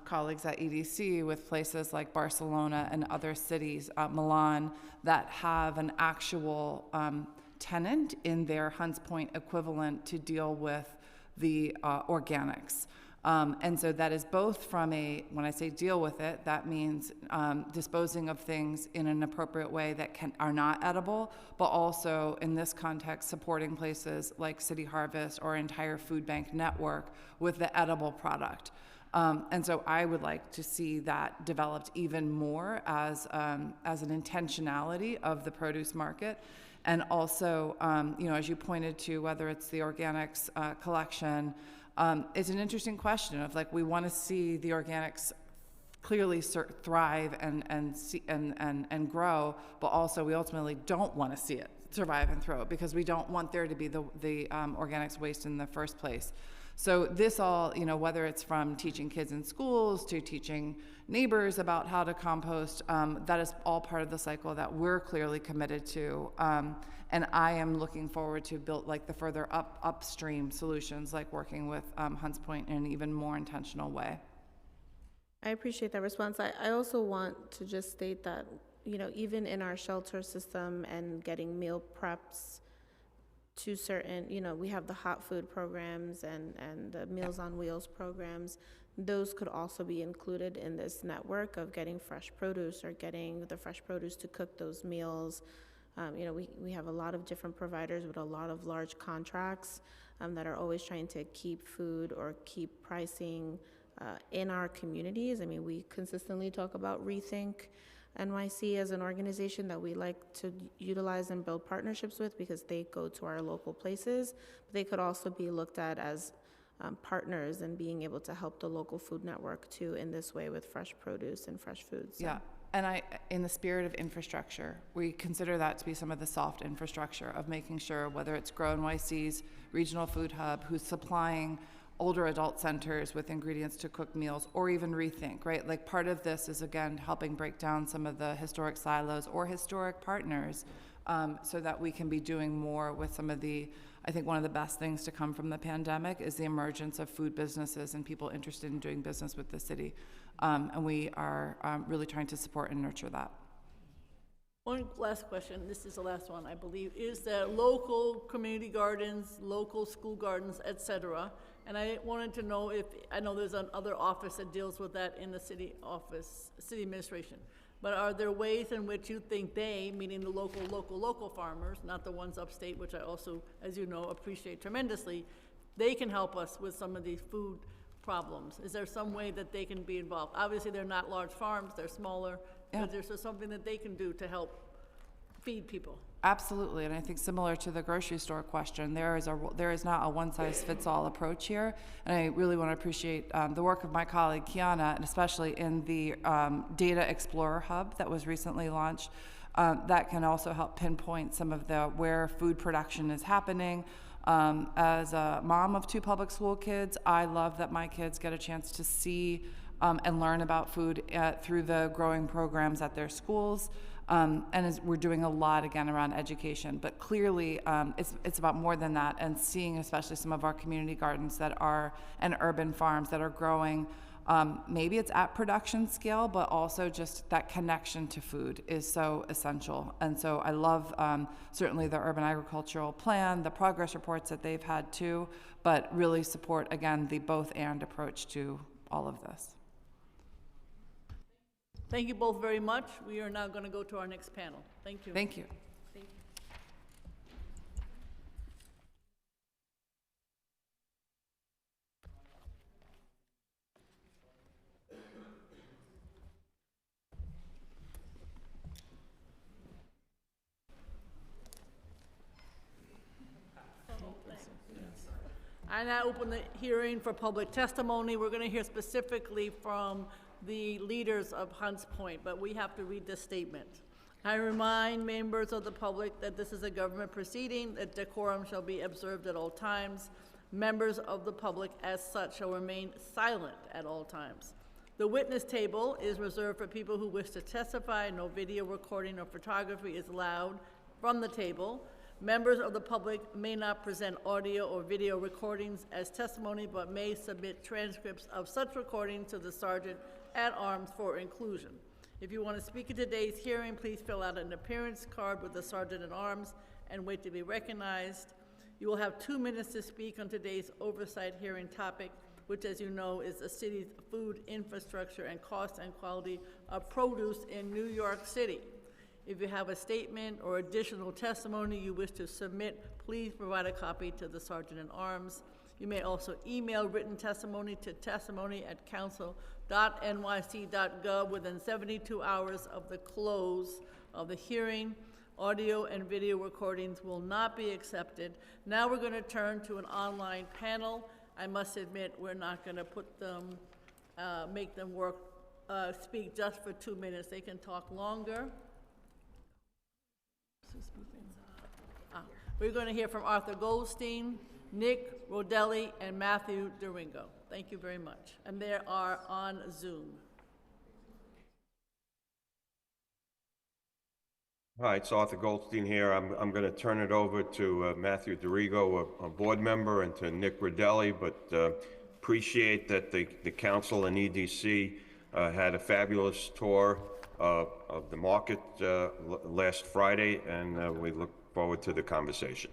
colleagues at EDC with places like Barcelona and other cities, Milan, that have an actual tenant in their Hunts Point equivalent to deal with the organics. And so that is both from when I say deal with it, that means disposing of things in an appropriate way that are not edible, but also in this context, supporting places like City Harvest or entire food bank network with the edible product. And so I would like to see that developed even more as an intentionality of the produce market. And also, as you pointed to, whether it's the organics collection, It's an interesting question of like, we want to see the organics clearly thrive and grow, but also we ultimately don't want to see it survive and thrive because we don't want there to be the organics waste in the first place. So this all, you know, whether it's from teaching kids in schools to teaching neighbors about how to compost, that is all part of the cycle that we're clearly committed to. And I am looking forward to build like the further upstream solutions, like working with Hunts Point in an even more intentional way. I appreciate that response. I also want to just state that, you know, even in our shelter system and getting meal preps to certain, you know, we have the hot food programs and the Meals on Wheels programs. Those could also be included in this network of getting fresh produce or getting the fresh produce to cook those meals. You know, we have a lot of different providers with a lot of large contracts that are always trying to keep food or keep pricing in our communities. I mean, we consistently talk about Rethink NYC as an organization that we like to utilize and build partnerships with because they go to our local places. But they could also be looked at as partners and being able to help the local food network too in this way with fresh produce and fresh foods. So. Yeah, and in the spirit of infrastructure, we consider that to be some of the soft infrastructure of making sure whether it's Grow NYC's regional food hub, who's supplying older adult centers with ingredients to cook meals, or even Rethink, right? Like part of this is, again, helping break down some of the historic silos or historic partners so that we can be doing more with some of the, I think one of the best things to come from the pandemic is the emergence of food businesses and people interested in doing business with the city. And we are really trying to support and nurture that. One last question, this is the last one, I believe, is that local community gardens, local school gardens, et cetera. And I wanted to know if, I know there's another office that deals with that in the city office, city administration. But are there ways in which you think they, meaning the local farmers, not the ones upstate, which I also, as you know, appreciate tremendously, they can help us with some of these food problems? Is there some way that they can be involved? Obviously, they're not large farms, they're smaller, but there's something that they can do to help feed people. Absolutely, and I think similar to the grocery store question, there is not a one-size-fits-all approach here, and I really want to appreciate the work of my colleague Kiana, and especially in the Data Explorer Hub that was recently launched. That can also help pinpoint some of the where food production is happening. As a mom of 2 public school kids, I love that my kids get a chance to see and learn about food through the growing programs at their schools. We're doing a lot again around education, but clearly it's about more than that, and seeing especially some of our community gardens that are and urban farms that are growing. Maybe it's at production scale, but also just that connection to food is so essential. And so I love certainly the urban agricultural plan, the progress reports that they've had too, but really support again the both and approach to all of this. Thank you both very much. We are now going to go to our next panel. Thank you. Thank you. I now open the hearing for public testimony. We're going to hear specifically from the leaders of Hunts Point, but we have to read this statement. I remind members of the public that this is a government proceeding, that decorum shall be observed at all times. Members of the public as such shall remain silent at all times. The witness table is reserved for people who wish to testify. No video recording or photography is allowed from the table. Members of the public may not present audio or video recordings as testimony, but may submit transcripts of such recordings to the Sergeant at Arms for inclusion. If you want to speak at today's hearing, please fill out an appearance card with the Sergeant at Arms and wait to be recognized. You will have 2 minutes to speak on today's oversight hearing topic, which, as you know, is the city's food infrastructure and cost and quality of produce in New York City. If you have a statement or additional testimony you wish to submit, please provide a copy to the Sergeant at Arms. You may also email written testimony to testimony@council.nyc.gov within 72 hours of the close of the hearing. Audio and video recordings will not be accepted. Now we're going to turn to an online panel. I must admit, we're not gonna put them, make them speak just for 2 minutes. They can talk longer. We're gonna hear from Arthur Goldstein, Nick Rodelli, and Matthew Doringo. Thank you very much. And they are on Zoom. Hi, it's Arthur Goldstein here. I'm going to turn it over to Matthew DeRigo, a board member, and to Nick Rodelli, but appreciate that the council and EDC had a fabulous tour of the market last Friday, and we look forward to the conversation.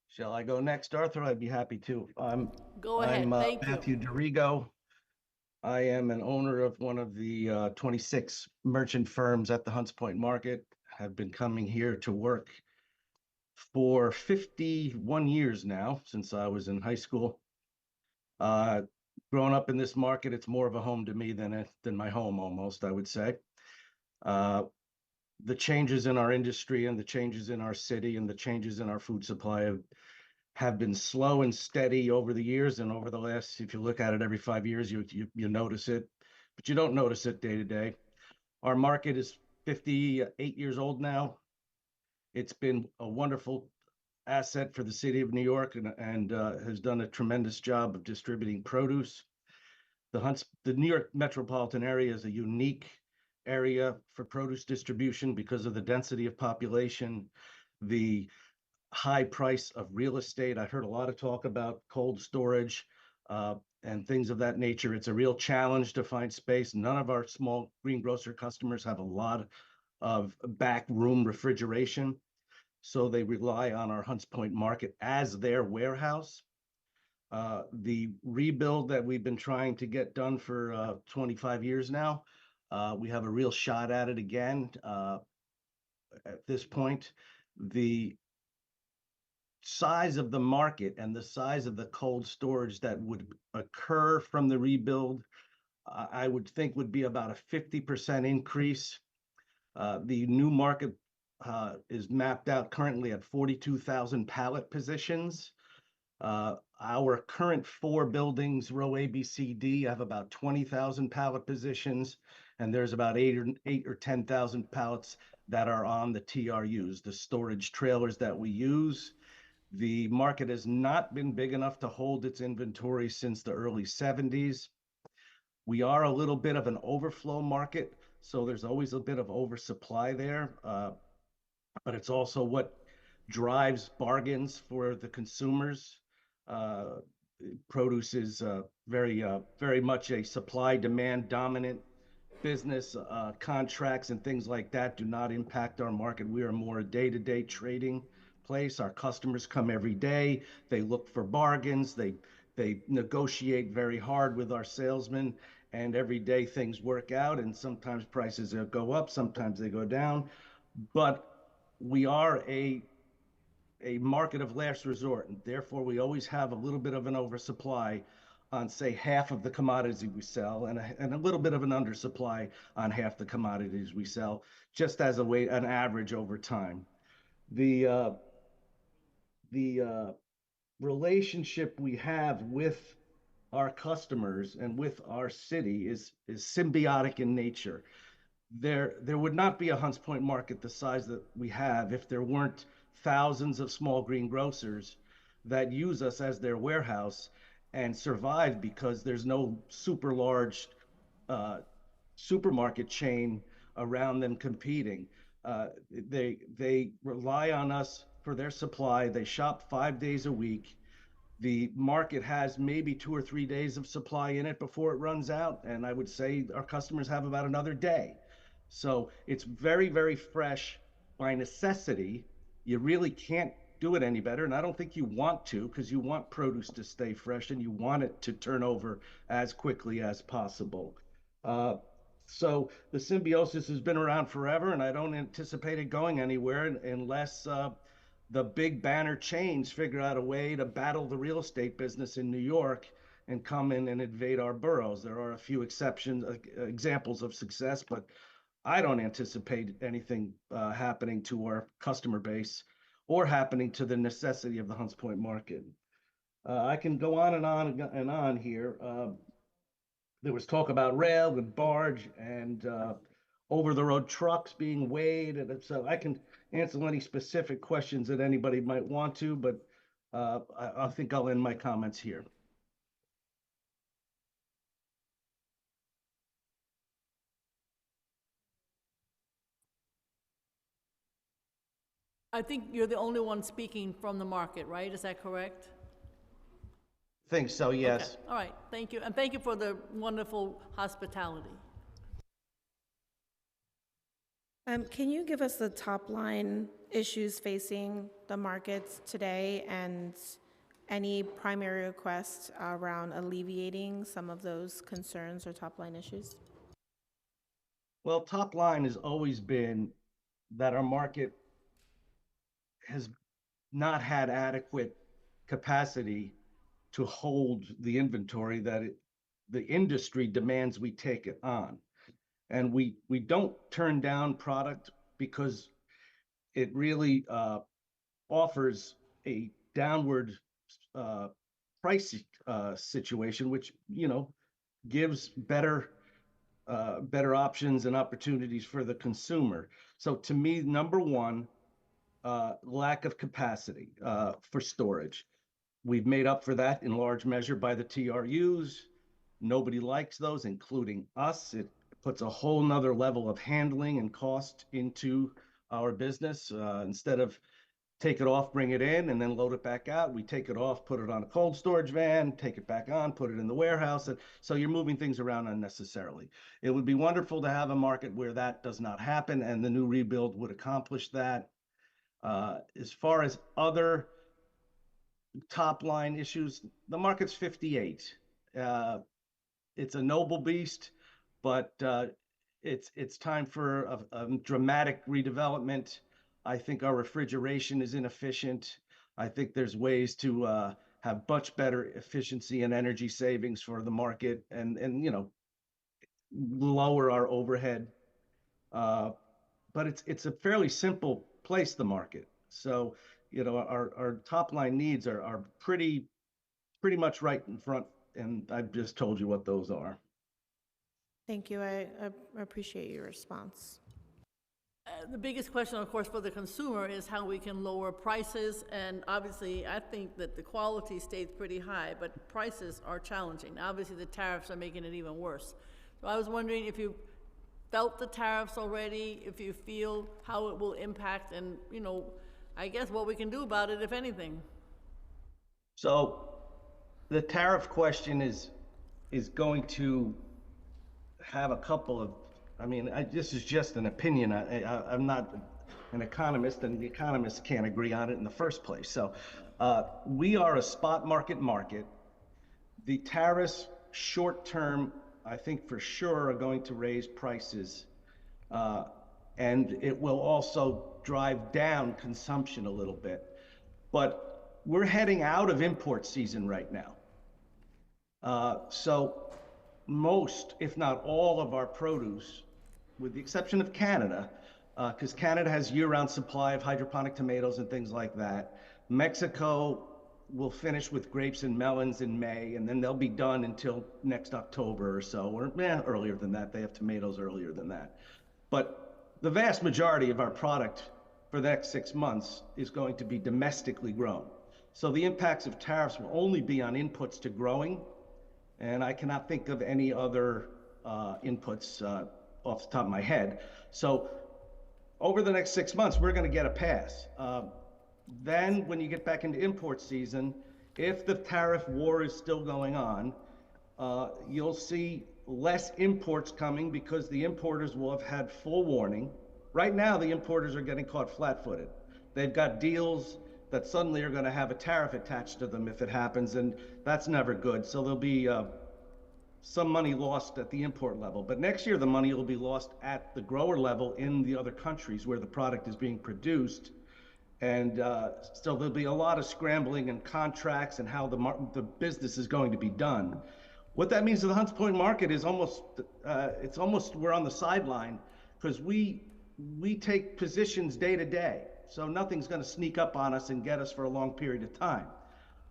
Shall I go next, Arthur? I'd be happy to. Go ahead, thank you. Matthew DeRigo. I am an owner of one of the 26 merchant firms at the Hunts Point Market. Have been coming here to work for 51 years now, since I was in high school. Growing up in this market, it's more of a home to me than my home, almost, I would say. The changes in our industry and the changes in our city and the changes in our food supply have been slow and steady over the years, and over the last, if you look at it every 5 years, you notice it, but you don't notice it day to day. Our market is 58 years old now. It's been a wonderful asset for the city of New York and has done a tremendous job of distributing produce. The New York metropolitan area is a unique area for produce distribution because of the density of population, the high price of real estate. I heard a lot of talk about cold storage and things of that nature. It's a real challenge to find space. None of our small greengrocer customers have a lot of back room refrigeration, so they rely on our Hunts Point Market as their warehouse. The rebuild that we've been trying to get done for 25 years now, we have a real shot at it again. At this point, the size of the market and the size of the cold storage that would occur from the rebuild, I would think would be about a 50% increase. The new market is mapped out currently at 42,000 pallet positions. Our current 4 buildings, row A, B, C, D, have about 20,000 pallet positions, and there's about 8 or 10,000 pallets that are on the TRUs, the storage trailers that we use. The market has not been big enough to hold its inventory since the early 70s. We are a little bit of an overflow market, so there's always a bit of oversupply there, but it's also what drives bargains for the consumers. Produce is very much a supply-demand dominant business. Contracts and things like that do not impact our market. We are more a day-to-day trading place. Our customers come every day. They look for bargains. They negotiate very hard with our salesmen, and every day things work out, and sometimes prices go up, sometimes they go down. But we are a market of last resort, and therefore we always have a little bit of an oversupply on, say, half of the commodities we sell, and a little bit of an undersupply on half the commodities we sell, just as an average over time. The relationship we have with our customers and with our city is symbiotic in nature. There would not be a Hunts Point Market the size that we have if there weren't thousands of small greengrocers that use us as their warehouse and survive because there's no super large supermarket chain around them competing. They rely on us for their supply. They shop 5 days a week. The market has maybe 2 or 3 days of supply in it before it runs out, and I would say our customers have about another day. So it's very, very fresh by necessity. You really can't do it any better, and I don't think you want to, because you want produce to stay fresh and you want it to turn over as quickly as possible. So the symbiosis has been around forever, and I don't anticipate it going anywhere unless the big banner chains figure out a way to battle the real estate business in New York and come in and invade our boroughs. There are a few exceptions, examples of success, but I don't anticipate anything happening to our customer base or happening to the necessity of the Hunts Point market. I can go on and on and on here. There was talk about rail and barge and over-the-road trucks being weighed, and so I can answer any specific questions that anybody might want to, but I think I'll end my comments here. I think you're the only one speaking from the market, right? Is that correct? Think so, yes. Okay. All right, thank you, and thank you for the wonderful hospitality. Can you give us the top line issues facing the markets today and any primary requests around alleviating some of those concerns or top line issues? Well, top line has always been that our market has not had adequate capacity to hold the inventory that the industry demands we take it on. And we don't turn down product because it really offers a downward price situation, which, you know, gives better options and opportunities for the consumer. So to me, number one, lack of capacity for storage. We've made up for that in large measure by the TRUs. Nobody likes those, including us. It puts a whole nother level of handling and cost into our business. Instead of take it off, bring it in, and then load it back out, we take it off, put it on a cold storage van, take it back on, put it in the warehouse. And so you're moving things around unnecessarily. It would be wonderful to have a market where that does not happen, and the new rebuild would accomplish that. As far as other top line issues, the market's 58. It's a noble beast, but it's time for a dramatic redevelopment. I think our refrigeration is inefficient. I think there's ways to have much better efficiency and energy savings for the market, and you know, lower our overhead. But it's a fairly simple place, the market. So, you know, our top line needs are pretty much right in front, and I've just told you what those are. Thank you. I appreciate your response. The biggest question, of course, for the consumer is how we can lower prices, and obviously, I think that the quality stays pretty high, but prices are challenging. Obviously, the tariffs are making it even worse. So I was wondering if you felt the tariffs already, if you feel how it will impact, and, you know, I guess what we can do about it, if anything. So the tariff question is going to have a couple of, I mean, this is just an opinion. I'm not an economist, and the economists can't agree on it in the first place. So we are a spot market. The tariffs short term, I think for sure, are going to raise prices. And it will also drive down consumption a little bit. But we're heading out of import season right now. So most, if not all, of our produce, with the exception of Canada, because Canada has year-round supply of hydroponic tomatoes and things like that. Mexico will finish with grapes and melons in May, and then they'll be done until next October or so, or earlier than that. They have tomatoes earlier than that. But the vast majority of our product for the next 6 months is going to be domestically grown. So the impacts of tariffs will only be on inputs to growing, and I cannot think of any other inputs off the top of my head. So over the next 6 months, we're going to get a pass. Then when you get back into import season, if the tariff war is still going on, you'll see less imports coming because the importers will have had full warning. Right now, the importers are getting caught flat-footed. They've got deals that suddenly are going to have a tariff attached to them if it happens, and that's never good. So there'll be some money lost at the import level. But next year, the money will be lost at the grower level in the other countries where the product is being produced. And so there'll be a lot of scrambling and contracts and how the business is going to be done. What that means to the Hunts Point market is almost, we're on the sideline because we take positions day to day. So nothing's going to sneak up on us and get us for a long period of time.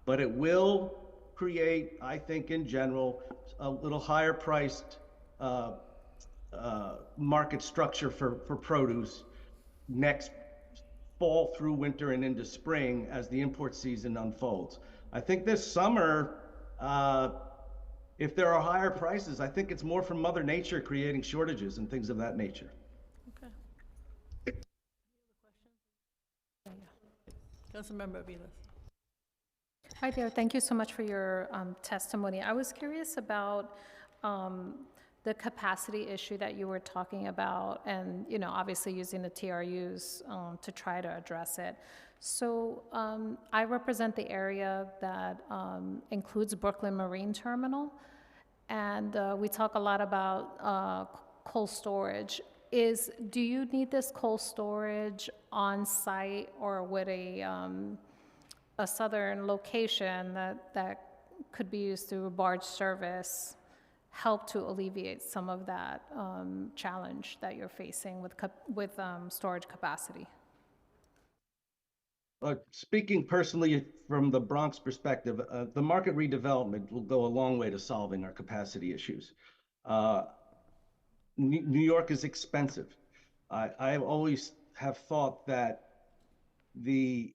But it will create, I think, in general, a little higher priced market structure for produce next fall through winter and into spring as the import season unfolds. I think this summer, if there are higher prices, I think it's more from Mother Nature creating shortages and things of that nature. Okay. Councilmember Aviles. Hi there. Thank you so much for your testimony. I was curious about the capacity issue that you were talking about, and obviously using the TRUs to try to address it. So I represent the area that includes Brooklyn Marine Terminal, and we talk a lot about cold storage. Do you need this cold storage on site or with a southern location that could be used through barge service help to alleviate some of that challenge that you're facing with storage capacity? Speaking personally from the Bronx perspective, the market redevelopment will go a long way to solving our capacity issues. New York is expensive. I always have thought that the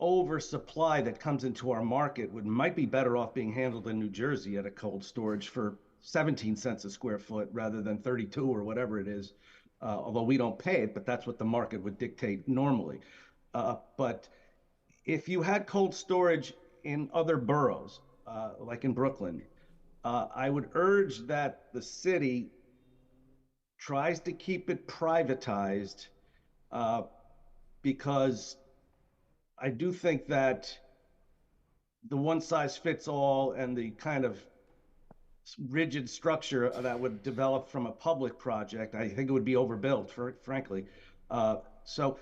oversupply that comes into our market might be better off being handled in New Jersey at a cold storage for 17 cents a square foot rather than 32 or whatever it is, although we don't pay it, but that's what the market would dictate normally. But if you had cold storage in other boroughs, like in Brooklyn, I would urge that the city tries to keep it privatized, because I do think that the one size fits all and the kind of rigid structure that would develop from a public project, I think it would be overbuilt, frankly. So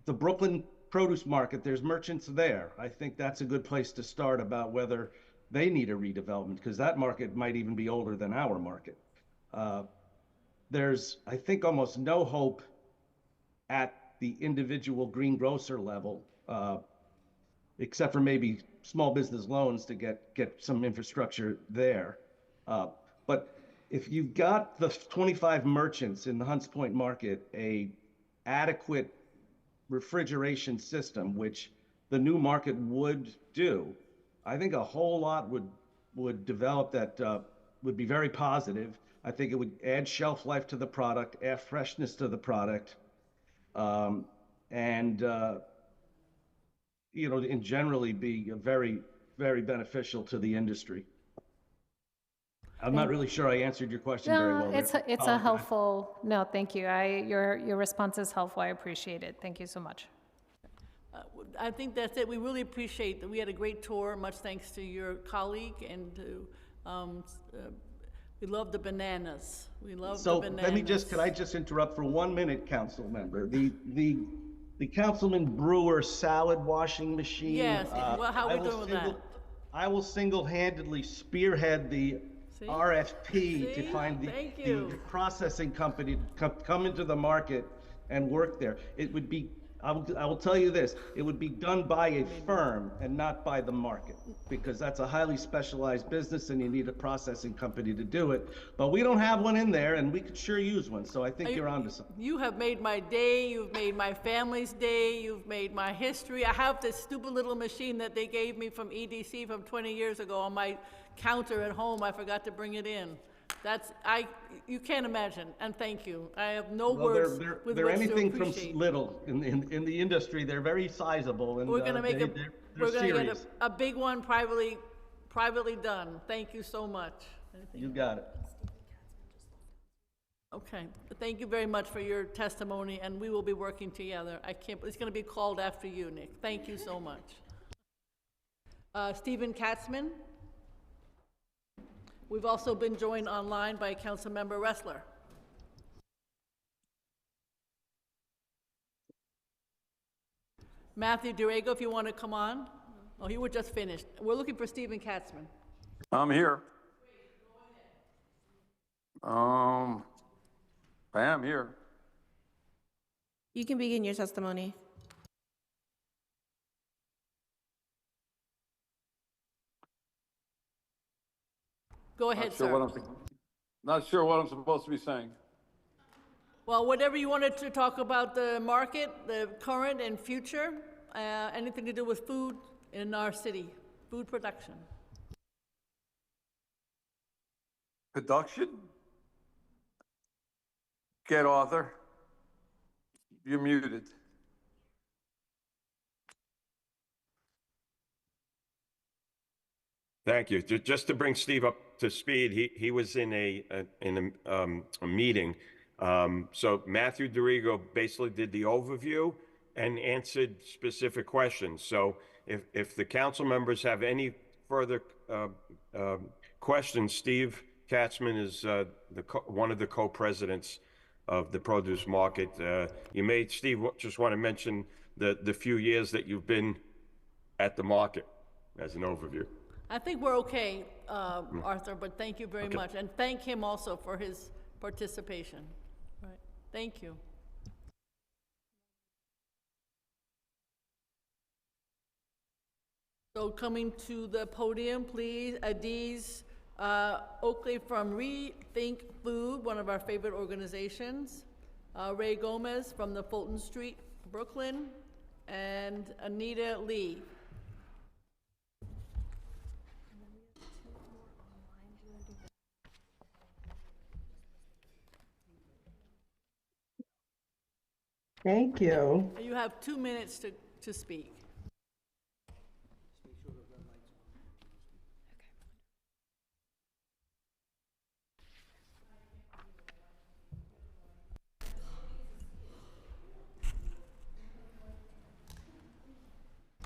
the Brooklyn produce market, there's merchants there. I think that's a good place to start about whether they need a redevelopment, because that market might even be older than our market. There's, I think, almost no hope at the individual greengrocer level, except for maybe small business loans to get some infrastructure there. But if you've got the 25 merchants in the Hunts Point market, a adequate refrigeration system, which the new market would do, I think a whole lot would develop that would be very positive. I think it would add shelf life to the product, add freshness to the product, and generally be very, very beneficial to the industry. I'm not really sure I answered your question very well. It's a helpful. No, thank you. Your response is helpful. I appreciate it. Thank you so much. I think that's it. We really appreciate that. We had a great tour. Much thanks to your colleague and to. We love the bananas. We love the bananas. Let me could I just interrupt for 1 minute, council member? The Councilman Brewer salad washing machine. Yes, well, how are we doing with that? I will single-handedly spearhead the RFP to find the processing company to come into the market and work there. It would be, I will tell you this, it would be done by a firm and not by the market, because that's a highly specialized business and you need a processing company to do it. But we don't have one in there, and we could sure use one, so I think you're onto something. You have made my day, you've made my family's day, you've made my history. I have this stupid little machine that they gave me from EDC from 20 years ago on my counter at home. I forgot to bring it in. You can't imagine, and thank you. I have no words with they're which to anything from appreciate. little in the industry. They're very sizable, and We're gonna make we're gonna serious. get a big one privately done. Thank you so much. You got it. Okay, thank you very much for your testimony, and we will be working together. It's gonna be called after you, Nick. Thank you so much. Stephen Katzman. We've also been joined online by Councilmember Ressler. Matthew Durego, if you want to come on. Oh, you were just finished. We're looking for Stephen Katzman. I'm here. I am here. You can begin your testimony. Go ahead, Not sure sir. what not sure what I'm supposed to be saying. Well, whatever you wanted to talk about the market, the current and future, anything to do with food in our city, food production. Production? Get Arthur. You're muted. Thank you. Just to bring Steve up to speed, he was in a meeting. So Matthew Dorigo basically did the overview and answered specific questions. So if the council members have any further questions, Steve Katzman is one of the co-presidents of the produce market. You may, Steve, just want to mention the few years that you've been at the market as an overview. I think we're okay, Arthur, but thank you very much. And thank him also for his participation. Right. Thank you. So coming to the podium, please, Adiz Oakley from Rethink Food, one of our favorite organizations. Ray Gomez from the Fulton Street, Brooklyn, and Anita Lee. Thank you. You have 2 minutes to speak.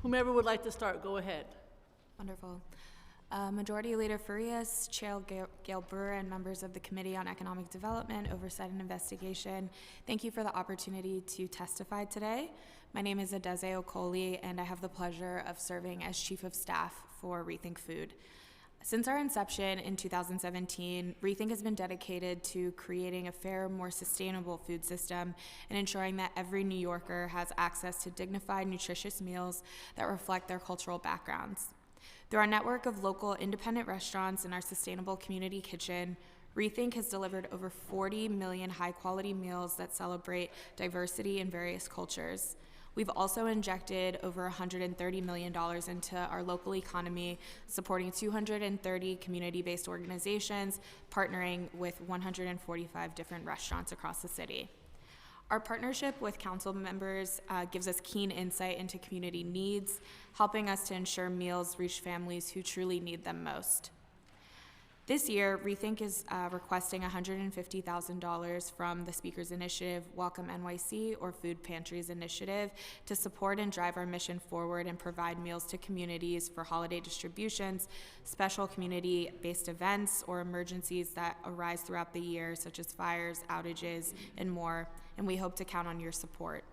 Whomever would like to start, go ahead. Wonderful. Majority Leader Farias, Chair Gail Brewer, and members of the Committee on Economic Development, Oversight and Investigation, thank you for the opportunity to testify today. My name is Adeze Okoli, and I have the pleasure of serving as Chief of Staff for Rethink Food. Since our inception in 2017, Rethink has been dedicated to creating a fair, more sustainable food system and ensuring that every New Yorker has access to dignified, nutritious meals that reflect their cultural backgrounds. Through our network of local independent restaurants and our sustainable community kitchen, Rethink has delivered over 40 million high-quality meals that celebrate diversity in various cultures. We've also injected over $130 million into our local economy, supporting 230 community-based organizations, partnering with 145 different restaurants across the city. Our partnership with council members gives us keen insight into community needs, helping us to ensure meals reach families who truly need them most. This year, Rethink is requesting $150,000 from the Speakers Initiative, Welcome NYC, or Food Pantries Initiative to support and drive our mission forward and provide meals to communities for holiday distributions, special community-based events, or emergencies that arise throughout the year, such as fires, outages, and more, and we hope to count on your support.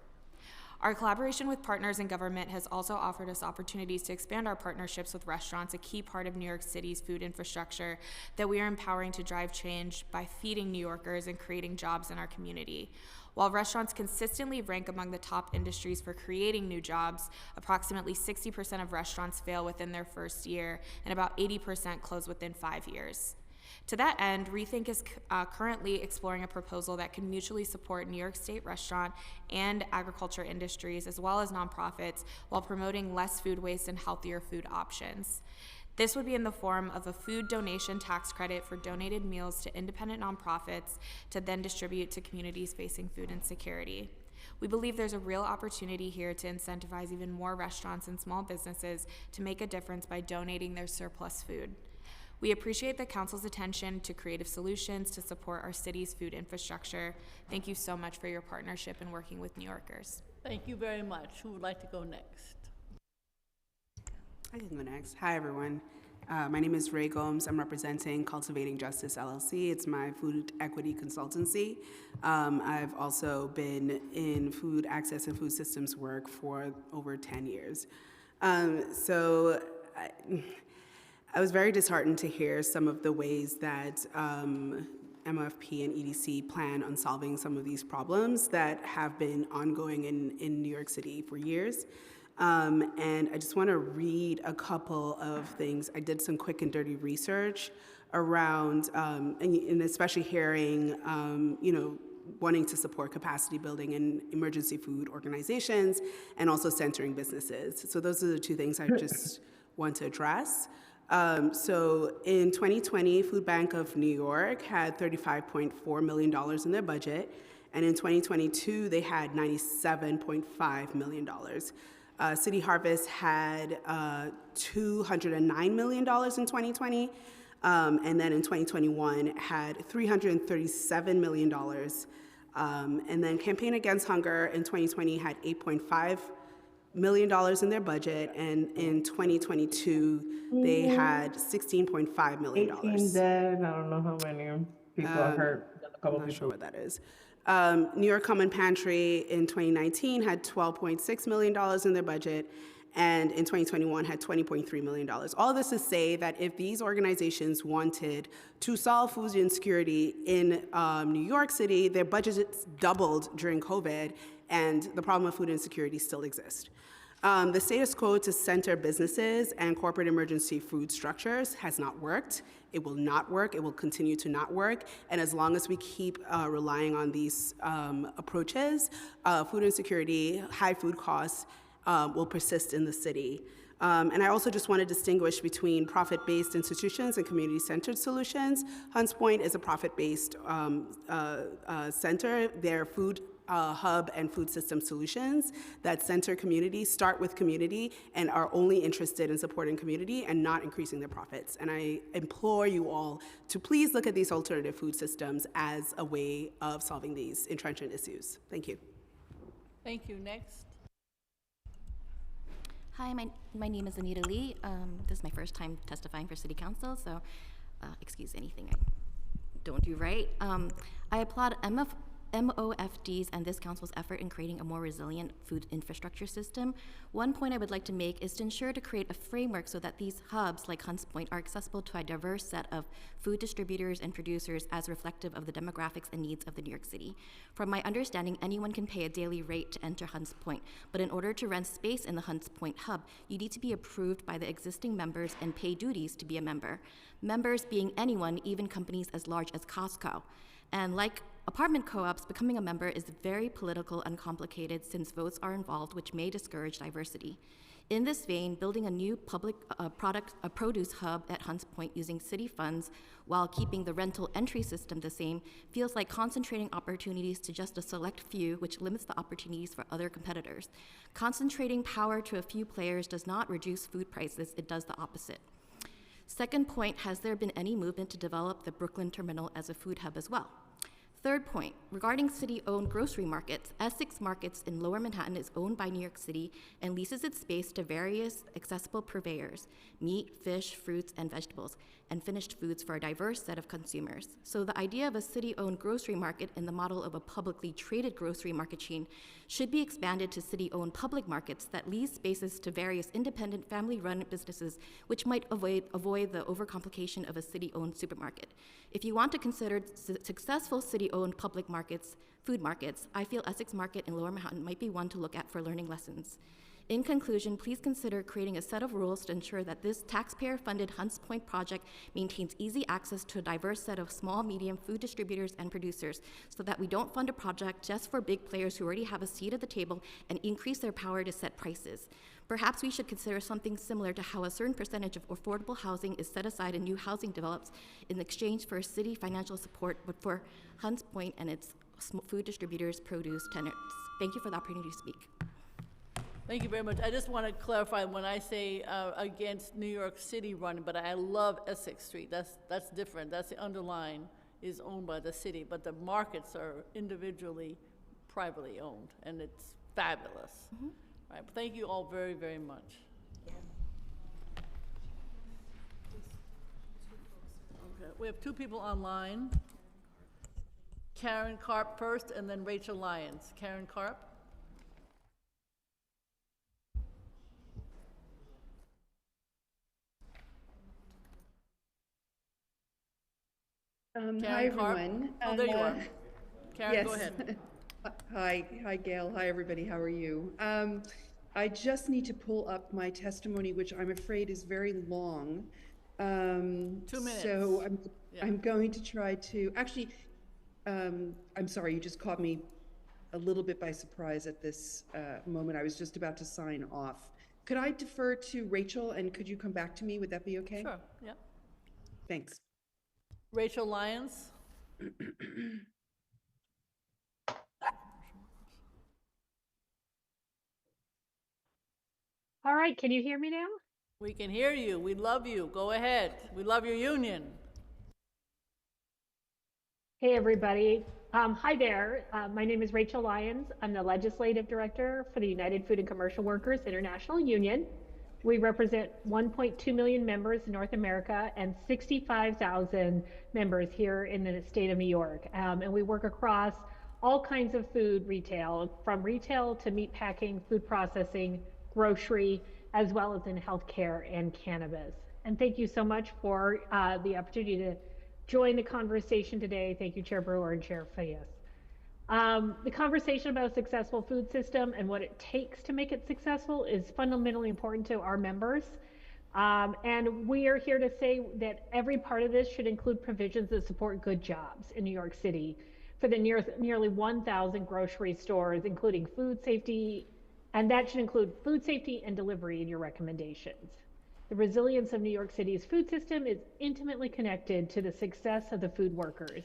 Our collaboration with partners in government has also offered us opportunities to expand our partnerships with restaurants, a key part of New York City's food infrastructure that we are empowering to drive change by feeding New Yorkers and creating jobs in our community. While restaurants consistently rank among the top industries for creating new jobs, approximately 60% of restaurants fail within their first year, and about 80% close within 5 years. To that end, Rethink is currently exploring a proposal that can mutually support New York State restaurant and agriculture industries, as well as nonprofits, while promoting less food waste and healthier food options. This would be in the form of a food donation tax credit for donated meals to independent nonprofits to then distribute to communities facing food insecurity. We believe there's a real opportunity here to incentivize even more restaurants and small businesses to make a difference by donating their surplus food. We appreciate the Council's attention to creative solutions to support our city's food infrastructure. Thank you so much for your partnership and working with New Yorkers. Thank you very much. Who would like to go next? I can go next. Hi, everyone. My name is Ray Gomes. I'm representing Cultivating Justice, LLC. It's my food equity consultancy. I've also been in food access and food systems work for over 10 years. I was very disheartened to hear some of the ways that MOFP and EDC plan on solving some of these problems that have been ongoing in New York City for years. And I just want to read a couple of things. I did some quick and dirty research around, and especially hearing, wanting to support capacity building in emergency food organizations and also centering businesses. So those are the two things I just want to address. So in 2020, Food Bank of New York had $35.4 million in their budget, and in 2022, they had $97.5 million. City Harvest had $209 million in 2020, and then in 2021 had $337 million. And then Campaign Against Hunger in 2020 had $8.5 million in their budget, and in 2022 they had $16.5 million. 18 dead. I don't know how many people are hurt. A couple I'm not people. sure what that is. New York Common Pantry in 2019 had $12.6 million in their budget, and in 2021 had $20.3 million. All this to say that if these organizations wanted to solve food insecurity in New York City, their budgets doubled during COVID, and the problem of food insecurity still exists. The status quo to center businesses and corporate emergency food structures has not worked. It will not work. It will continue to not work. And as long as we keep relying on these approaches, food insecurity, high food costs will persist in the city. And I also just want to distinguish between profit-based institutions and community-centered solutions. Hunts Point is a profit-based center. Their food hub and food system solutions that center community, start with community, and are only interested in supporting community and not increasing their profits. And I implore you all to please look at these alternative food systems as a way of solving these entrenchment issues. Thank you. Thank you. Next. Hi, my name is Anita Lee. This is my first time testifying for City Council, so excuse anything I don't do right. I applaud MOFD's and this council's effort in creating a more resilient food infrastructure system. One point I would like to make is to ensure to create a framework so that these hubs, like Hunts Point, are accessible to a diverse set of food distributors and producers as reflective of the demographics and needs of the New York City. From my understanding, anyone can pay a daily rate to enter Hunts Point, but in order to rent space in the Hunts Point hub, you need to be approved by the existing members and pay duties to be a member. Members being anyone, even companies as large as Costco. And like apartment co-ops, becoming a member is very political and complicated since votes are involved, which may discourage diversity. In this vein, building a new public produce hub at Hunts Point using city funds while keeping the rental entry system the same feels like concentrating opportunities to just a select few, which limits the opportunities for other competitors. Concentrating power to a few players does not reduce food prices, it does the opposite. Second point, has there been any movement to develop the Brooklyn terminal as a food hub as well? Third point, regarding city-owned grocery markets, Essex Markets in Lower Manhattan is owned by New York City and leases its space to various accessible purveyors, meat, fish, fruits, and vegetables, and finished foods for a diverse set of consumers. So the idea of a city-owned grocery market in the model of a publicly traded grocery market chain should be expanded to city-owned public markets that lease spaces to various independent family-run businesses, which might avoid the overcomplication of a city-owned supermarket. If you want to consider successful city-owned public markets, food markets, I feel Essex Market in Lower Manhattan might be one to look at for learning lessons. In conclusion, please consider creating a set of rules to ensure that this taxpayer-funded Hunts Point project maintains easy access to a diverse set of small, medium food distributors and producers so that we don't fund a project just for big players who already have a seat at the table and increase their power to set prices. Perhaps we should consider something similar to how a certain percentage of affordable housing is set aside and new housing develops in exchange for city financial support, but for Hunts Point and its food distributors, produce, tenants. Thank you for the opportunity to speak. Thank you very much. I just want to clarify when I say against New York City running, but I love Essex Street. That's different. That's the underline is owned by the city, but the markets are individually, privately owned, and it's fabulous. Mm-hmm. All right, thank you all very, very much. Okay, we have two people online. Karen Karp first, and then Rachel Lyons. Karen Karp. Karen Carp? everyone. Oh, there you are. Karen, go yes. ahead. Hi, Gail. Hi, everybody. How are you? I just need to pull up my testimony, which I'm afraid is very long. 2 minutes. So Yeah. I'm going to try to, actually, I'm sorry, you just caught me a little bit by surprise at this moment. I was just about to sign off. Could I defer to Rachel, and could you come back to me? Would that be okay? Sure, yeah. Thanks. Rachel Lyons? All right, can you hear me now? We can hear you. We love you. Go ahead. We love your union. Hey, everybody. Hi there. My name is Rachel Lyons. I'm the Legislative Director for the United Food and Commercial Workers International Union. We represent 1.2 million members in North America and 65,000 members here in the state of New York. And we work across all kinds of food retail, from retail to meat packing, food processing, grocery, as well as in healthcare and cannabis. And thank you so much for the opportunity to join the conversation today. Thank you, Chair Brewer and Chair Fayez. The conversation about a successful food system and what it takes to make it successful is fundamentally important to our members. And we are here to say that every part of this should include provisions that support good jobs in New York City for the nearly 1,000 grocery stores, including food safety, and that should include food safety and delivery in your recommendations. The resilience of New York City's food system is intimately connected to the success of the food workers.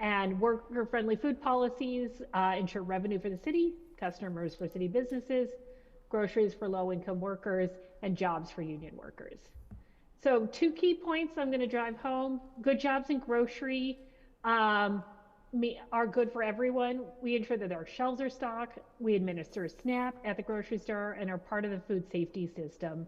And worker-friendly food policies ensure revenue for the city, customers for city businesses, groceries for low-income workers, and jobs for union workers. So 2 key points I'm going to drive home. Good jobs in grocery are good for everyone. We ensure that our shelves are stocked. We administer SNAP at the grocery store and are part of the food safety system.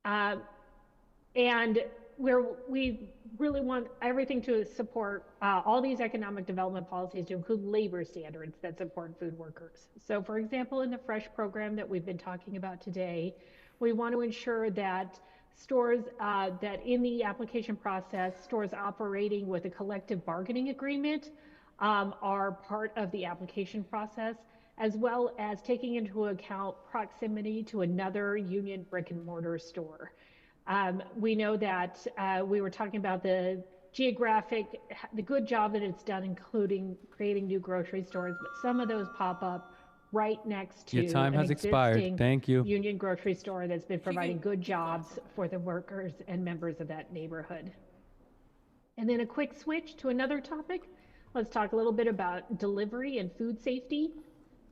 And we really want everything to support all these economic development policies to include labor standards that support food workers. So for example, in the FRESH program that we've been talking about today, we want to ensure that stores that in the application process, stores operating with a collective bargaining agreement are part of the application process, as well as taking into account proximity to another union brick and mortar store. We know that we were talking about the good job that it's done, including creating new grocery stores, but some of those pop up right next to Your time has expired. Thank you. union grocery store that's been providing good jobs for the workers and members of that neighborhood. And then a quick switch to another topic. Let's talk a little bit about delivery and food safety.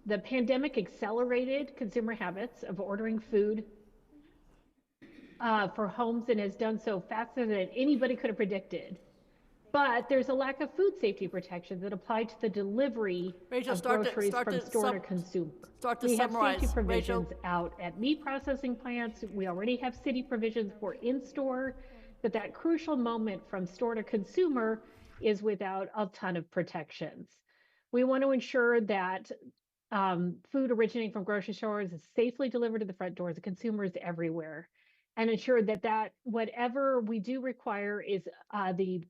The pandemic accelerated consumer habits of ordering food for homes and has done so faster than anybody could have predicted. But there's a lack of food safety protections that apply to the delivery of groceries from store to consumer. We have safety provisions out at meat processing plants. We already have city provisions for in-store, but that crucial moment from store to consumer is without a ton of protections. We want to ensure that food originating from grocery stores is safely delivered to the front doors of consumers everywhere, and ensure that whatever we do require is the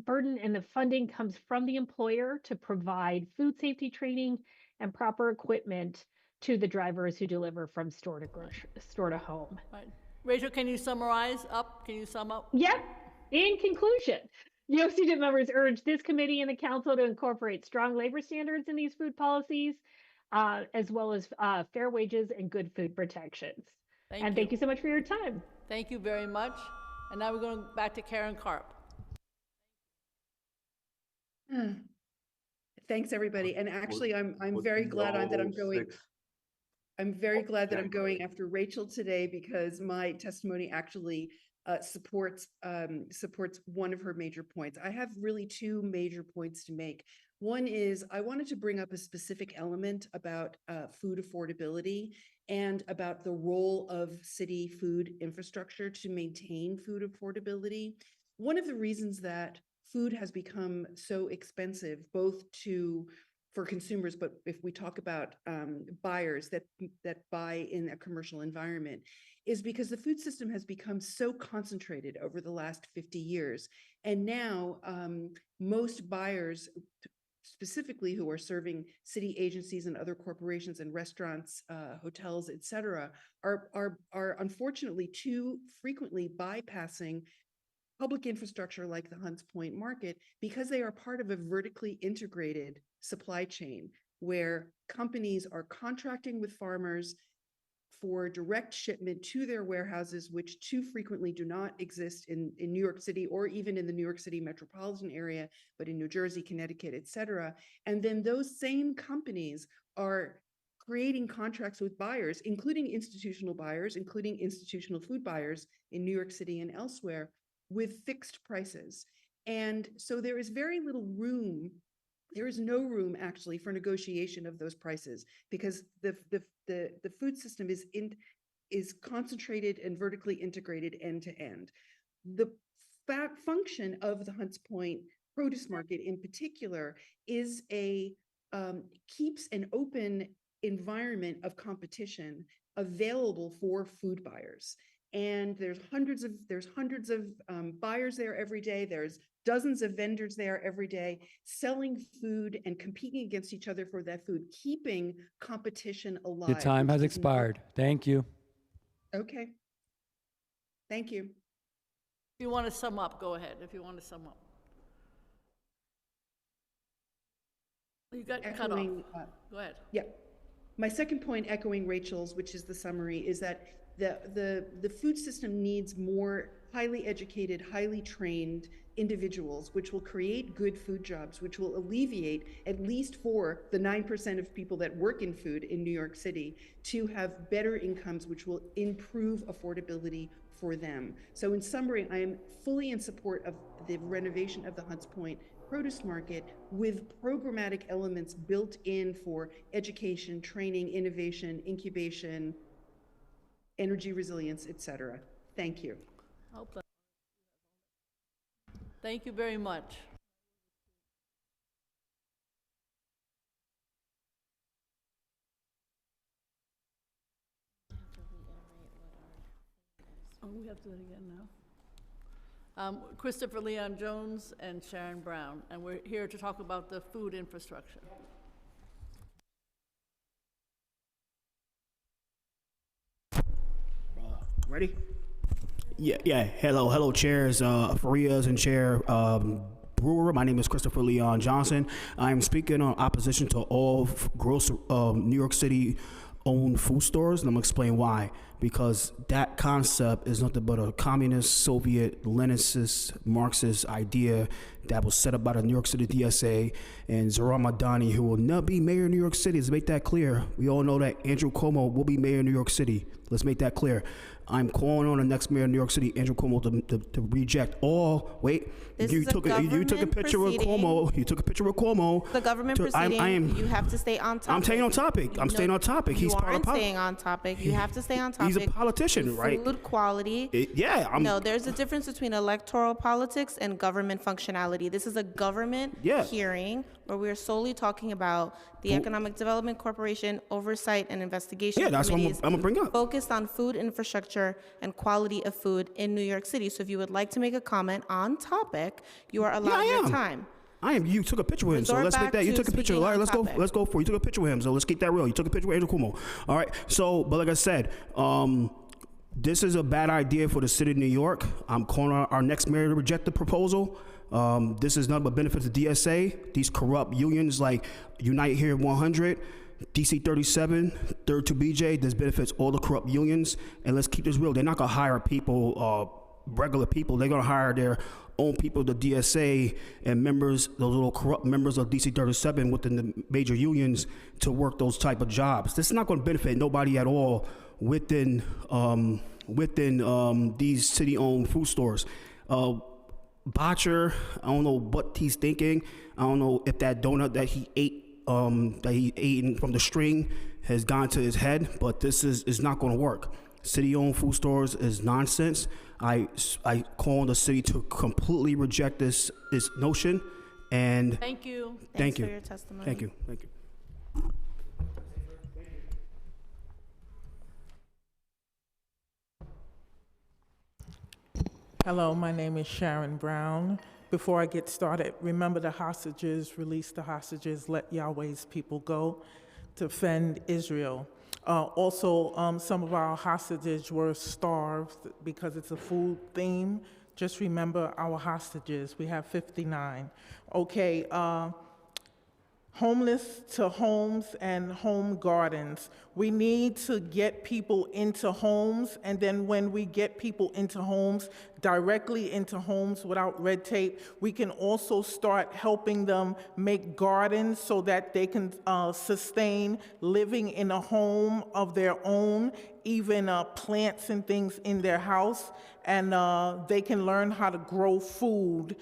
burden and the funding comes from the employer to provide food safety training and proper equipment to the drivers who deliver from store to home. Right. Rachel, can you summarize up? Can you sum up? Yep. In conclusion, UFCW members urge this committee and the council to incorporate strong labor standards in these food policies, as well as fair wages and good food protections. Thank you so much for your time. Thank you very much. And now we're going back to Karen Carp. Thanks, everybody. And actually, I'm very glad that I'm going. I'm very glad that I'm going after Rachel today, because my testimony actually supports one of her major points. I have really 2 major points to make. One is I wanted to bring up a specific element about food affordability and about the role of city food infrastructure to maintain food affordability. One of the reasons that food has become so expensive, both for consumers, but if we talk about buyers that buy in a commercial environment, is because the food system has become so concentrated over the last 50 years. And now most buyers, specifically who are serving city agencies and other corporations and restaurants, hotels, et cetera, are unfortunately too frequently bypassing public infrastructure like the Hunts Point Market because they are part of a vertically integrated supply chain where companies are contracting with farmers for direct shipment to their warehouses, which too frequently do not exist in New York City or even in the New York City metropolitan area, but in New Jersey, Connecticut, et cetera. And then those same companies are creating contracts with buyers, including institutional buyers, including institutional food buyers in New York City and elsewhere, with fixed prices. And so there is very little room. There is no room actually for negotiation of those prices because the food system is concentrated and vertically integrated end to end. The function of the Hunts Point produce market in particular is keeps an open environment of competition available for food buyers. And there's hundreds of buyers there every day. There's dozens of vendors there every day selling food and competing against each other for that food, keeping competition alive. Your time has expired. Thank you. Okay. Thank you. If you want to sum up, go ahead. If you want to sum up. You got cut off. Go ahead. Yeah. My second point, echoing Rachel's, which is the summary, is that the food system needs more highly educated, highly trained individuals, which will create good food jobs, which will alleviate, at least for the 9% of people that work in food in New York City, to have better incomes, which will improve affordability for them. So in summary, I am fully in support of the renovation of the Hunts Point produce market with programmatic elements built in for education, training, innovation, incubation, energy resilience, et cetera. Thank you. Thank you very much. Oh, we have to do it again now. Christopher Leon Jones and Sharon Brown, and we're here to talk about the food infrastructure. Ready? Yeah. Hello, chairs, Farias and Chair Brewer. My name is Christopher Leon Johnson. I'm speaking on opposition to all gross New York City owned food stores, and I'm gonna explain why. Because that concept is nothing but a communist, Soviet, Leninist, Marxist idea that was set up by the New York City DSA and Zohran Madani, who will not be mayor of New York City. Let's make that clear. We all know that Andrew Cuomo will be mayor of New York City. Let's make that clear. I'm calling on the next mayor of New York City, Andrew Cuomo, to reject all. Wait, you took a picture with Cuomo. You took a picture with Cuomo. The government proceeding. You have to stay on topic. I'm staying on topic. I'm staying on topic. He's part of staying on topic. You have to stay on topic. He's a politician, right? Food quality. No, there's a difference between electoral politics and government functionality. This is a government hearing where we're solely talking about the Economic Development Corporation oversight and investigation. Yeah, that's what I'm gonna bring up. Focused on food infrastructure and quality of food in New York City. So if you would like to make a comment on topic, you are allowed your time. I am. You took a picture with him, so let's make that. You took a picture. All right, let's go. Let's go for. You took a picture with him, so let's keep that real. You took a picture with Andrew Cuomo. All right. So, but like I said, this is a bad idea for the city of New York. I'm calling our next mayor to reject the proposal. This is nothing but benefit to DSA. These corrupt unions like Unite Here 100, DC 37, 32BJ. This benefits all the corrupt unions. And let's keep this real. They're not gonna hire people, regular people. They're gonna hire their own people, the DSA and members, those little corrupt members of DC 37 within the major unions to work those type of jobs. This is not going to benefit nobody at all within these city-owned food stores. Botcher, I don't know what he's thinking. I don't know if that donut that he ate from the string has gone to his head, but this is not going to work. City-owned food stores is nonsense. I call on the city to completely reject this notion And Thank you. thank Thanks you. for your testimony. Thank you. Thank you. Hello, my name is Sharon Brown. Before I get started, remember the hostages, release the hostages, let Yahweh's people go, defend Israel. Some of our hostages were starved because it's a food theme. Just remember our hostages. We have 59. Okay, homeless to homes and home gardens. We need to get people into homes, and then when we get people into homes, directly into homes without red tape, we can also start helping them make gardens so that they can sustain living in a home of their own, even plants and things in their house, and they can learn how to grow food,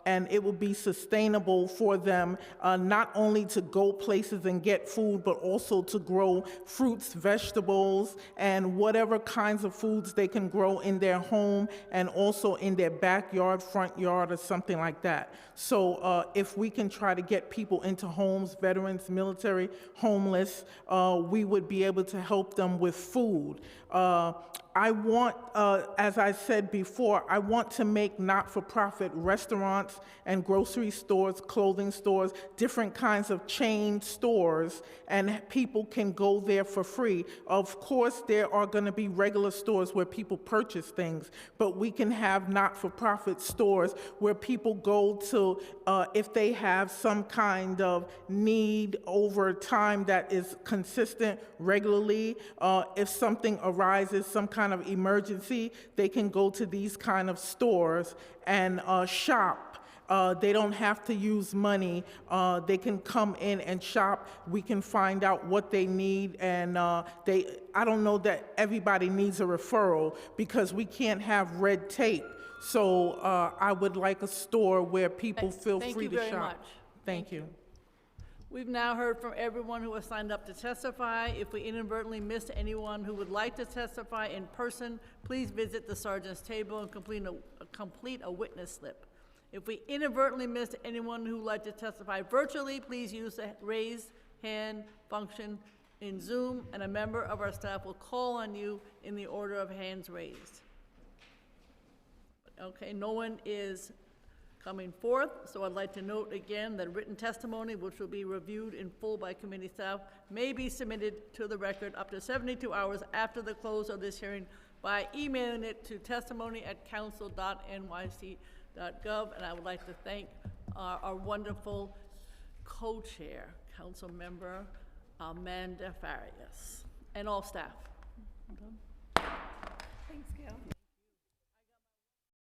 and it will be sustainable for them, not only to go places and get food, but also to grow fruits, vegetables, and whatever kinds of foods they can grow in their home and also in their backyard, front yard, or something like that. So if we can try to get people into homes, veterans, military, homeless, we would be able to help them with food. I want, as I said before, I want to make not-for-profit restaurants and grocery stores, clothing stores, different kinds of chain stores, and people can go there for free. Of course, there are going to be regular stores where people purchase things, but we can have not-for-profit stores where people go to, if they have some kind of need over time that is consistent regularly, if something arises, some kind of emergency, they can go to these kind of stores and shop. They don't have to use money. They can come in and shop. We can find out what they need, and I don't know that everybody needs a referral because we can't have red tape. So I would like a store where people feel free to shop. Thank you very much. Thank you. We've now heard from everyone who has signed up to testify. If we inadvertently missed anyone who would like to testify in person, please visit the sergeant's table and complete a witness slip. If we inadvertently missed anyone who would like to testify virtually, please use the raise hand function in Zoom, and a member of our staff will call on you in the order of hands raised. Okay, no one is coming forth, so I'd like to note again that written testimony, which will be reviewed in full by committee staff, may be submitted to the record up to 72 hours after the close of this hearing by emailing it to testimony@council.nyc.gov. And I would like to thank our wonderful co-chair, Council Member Amanda Farias, and all staff. Thanks, Gail.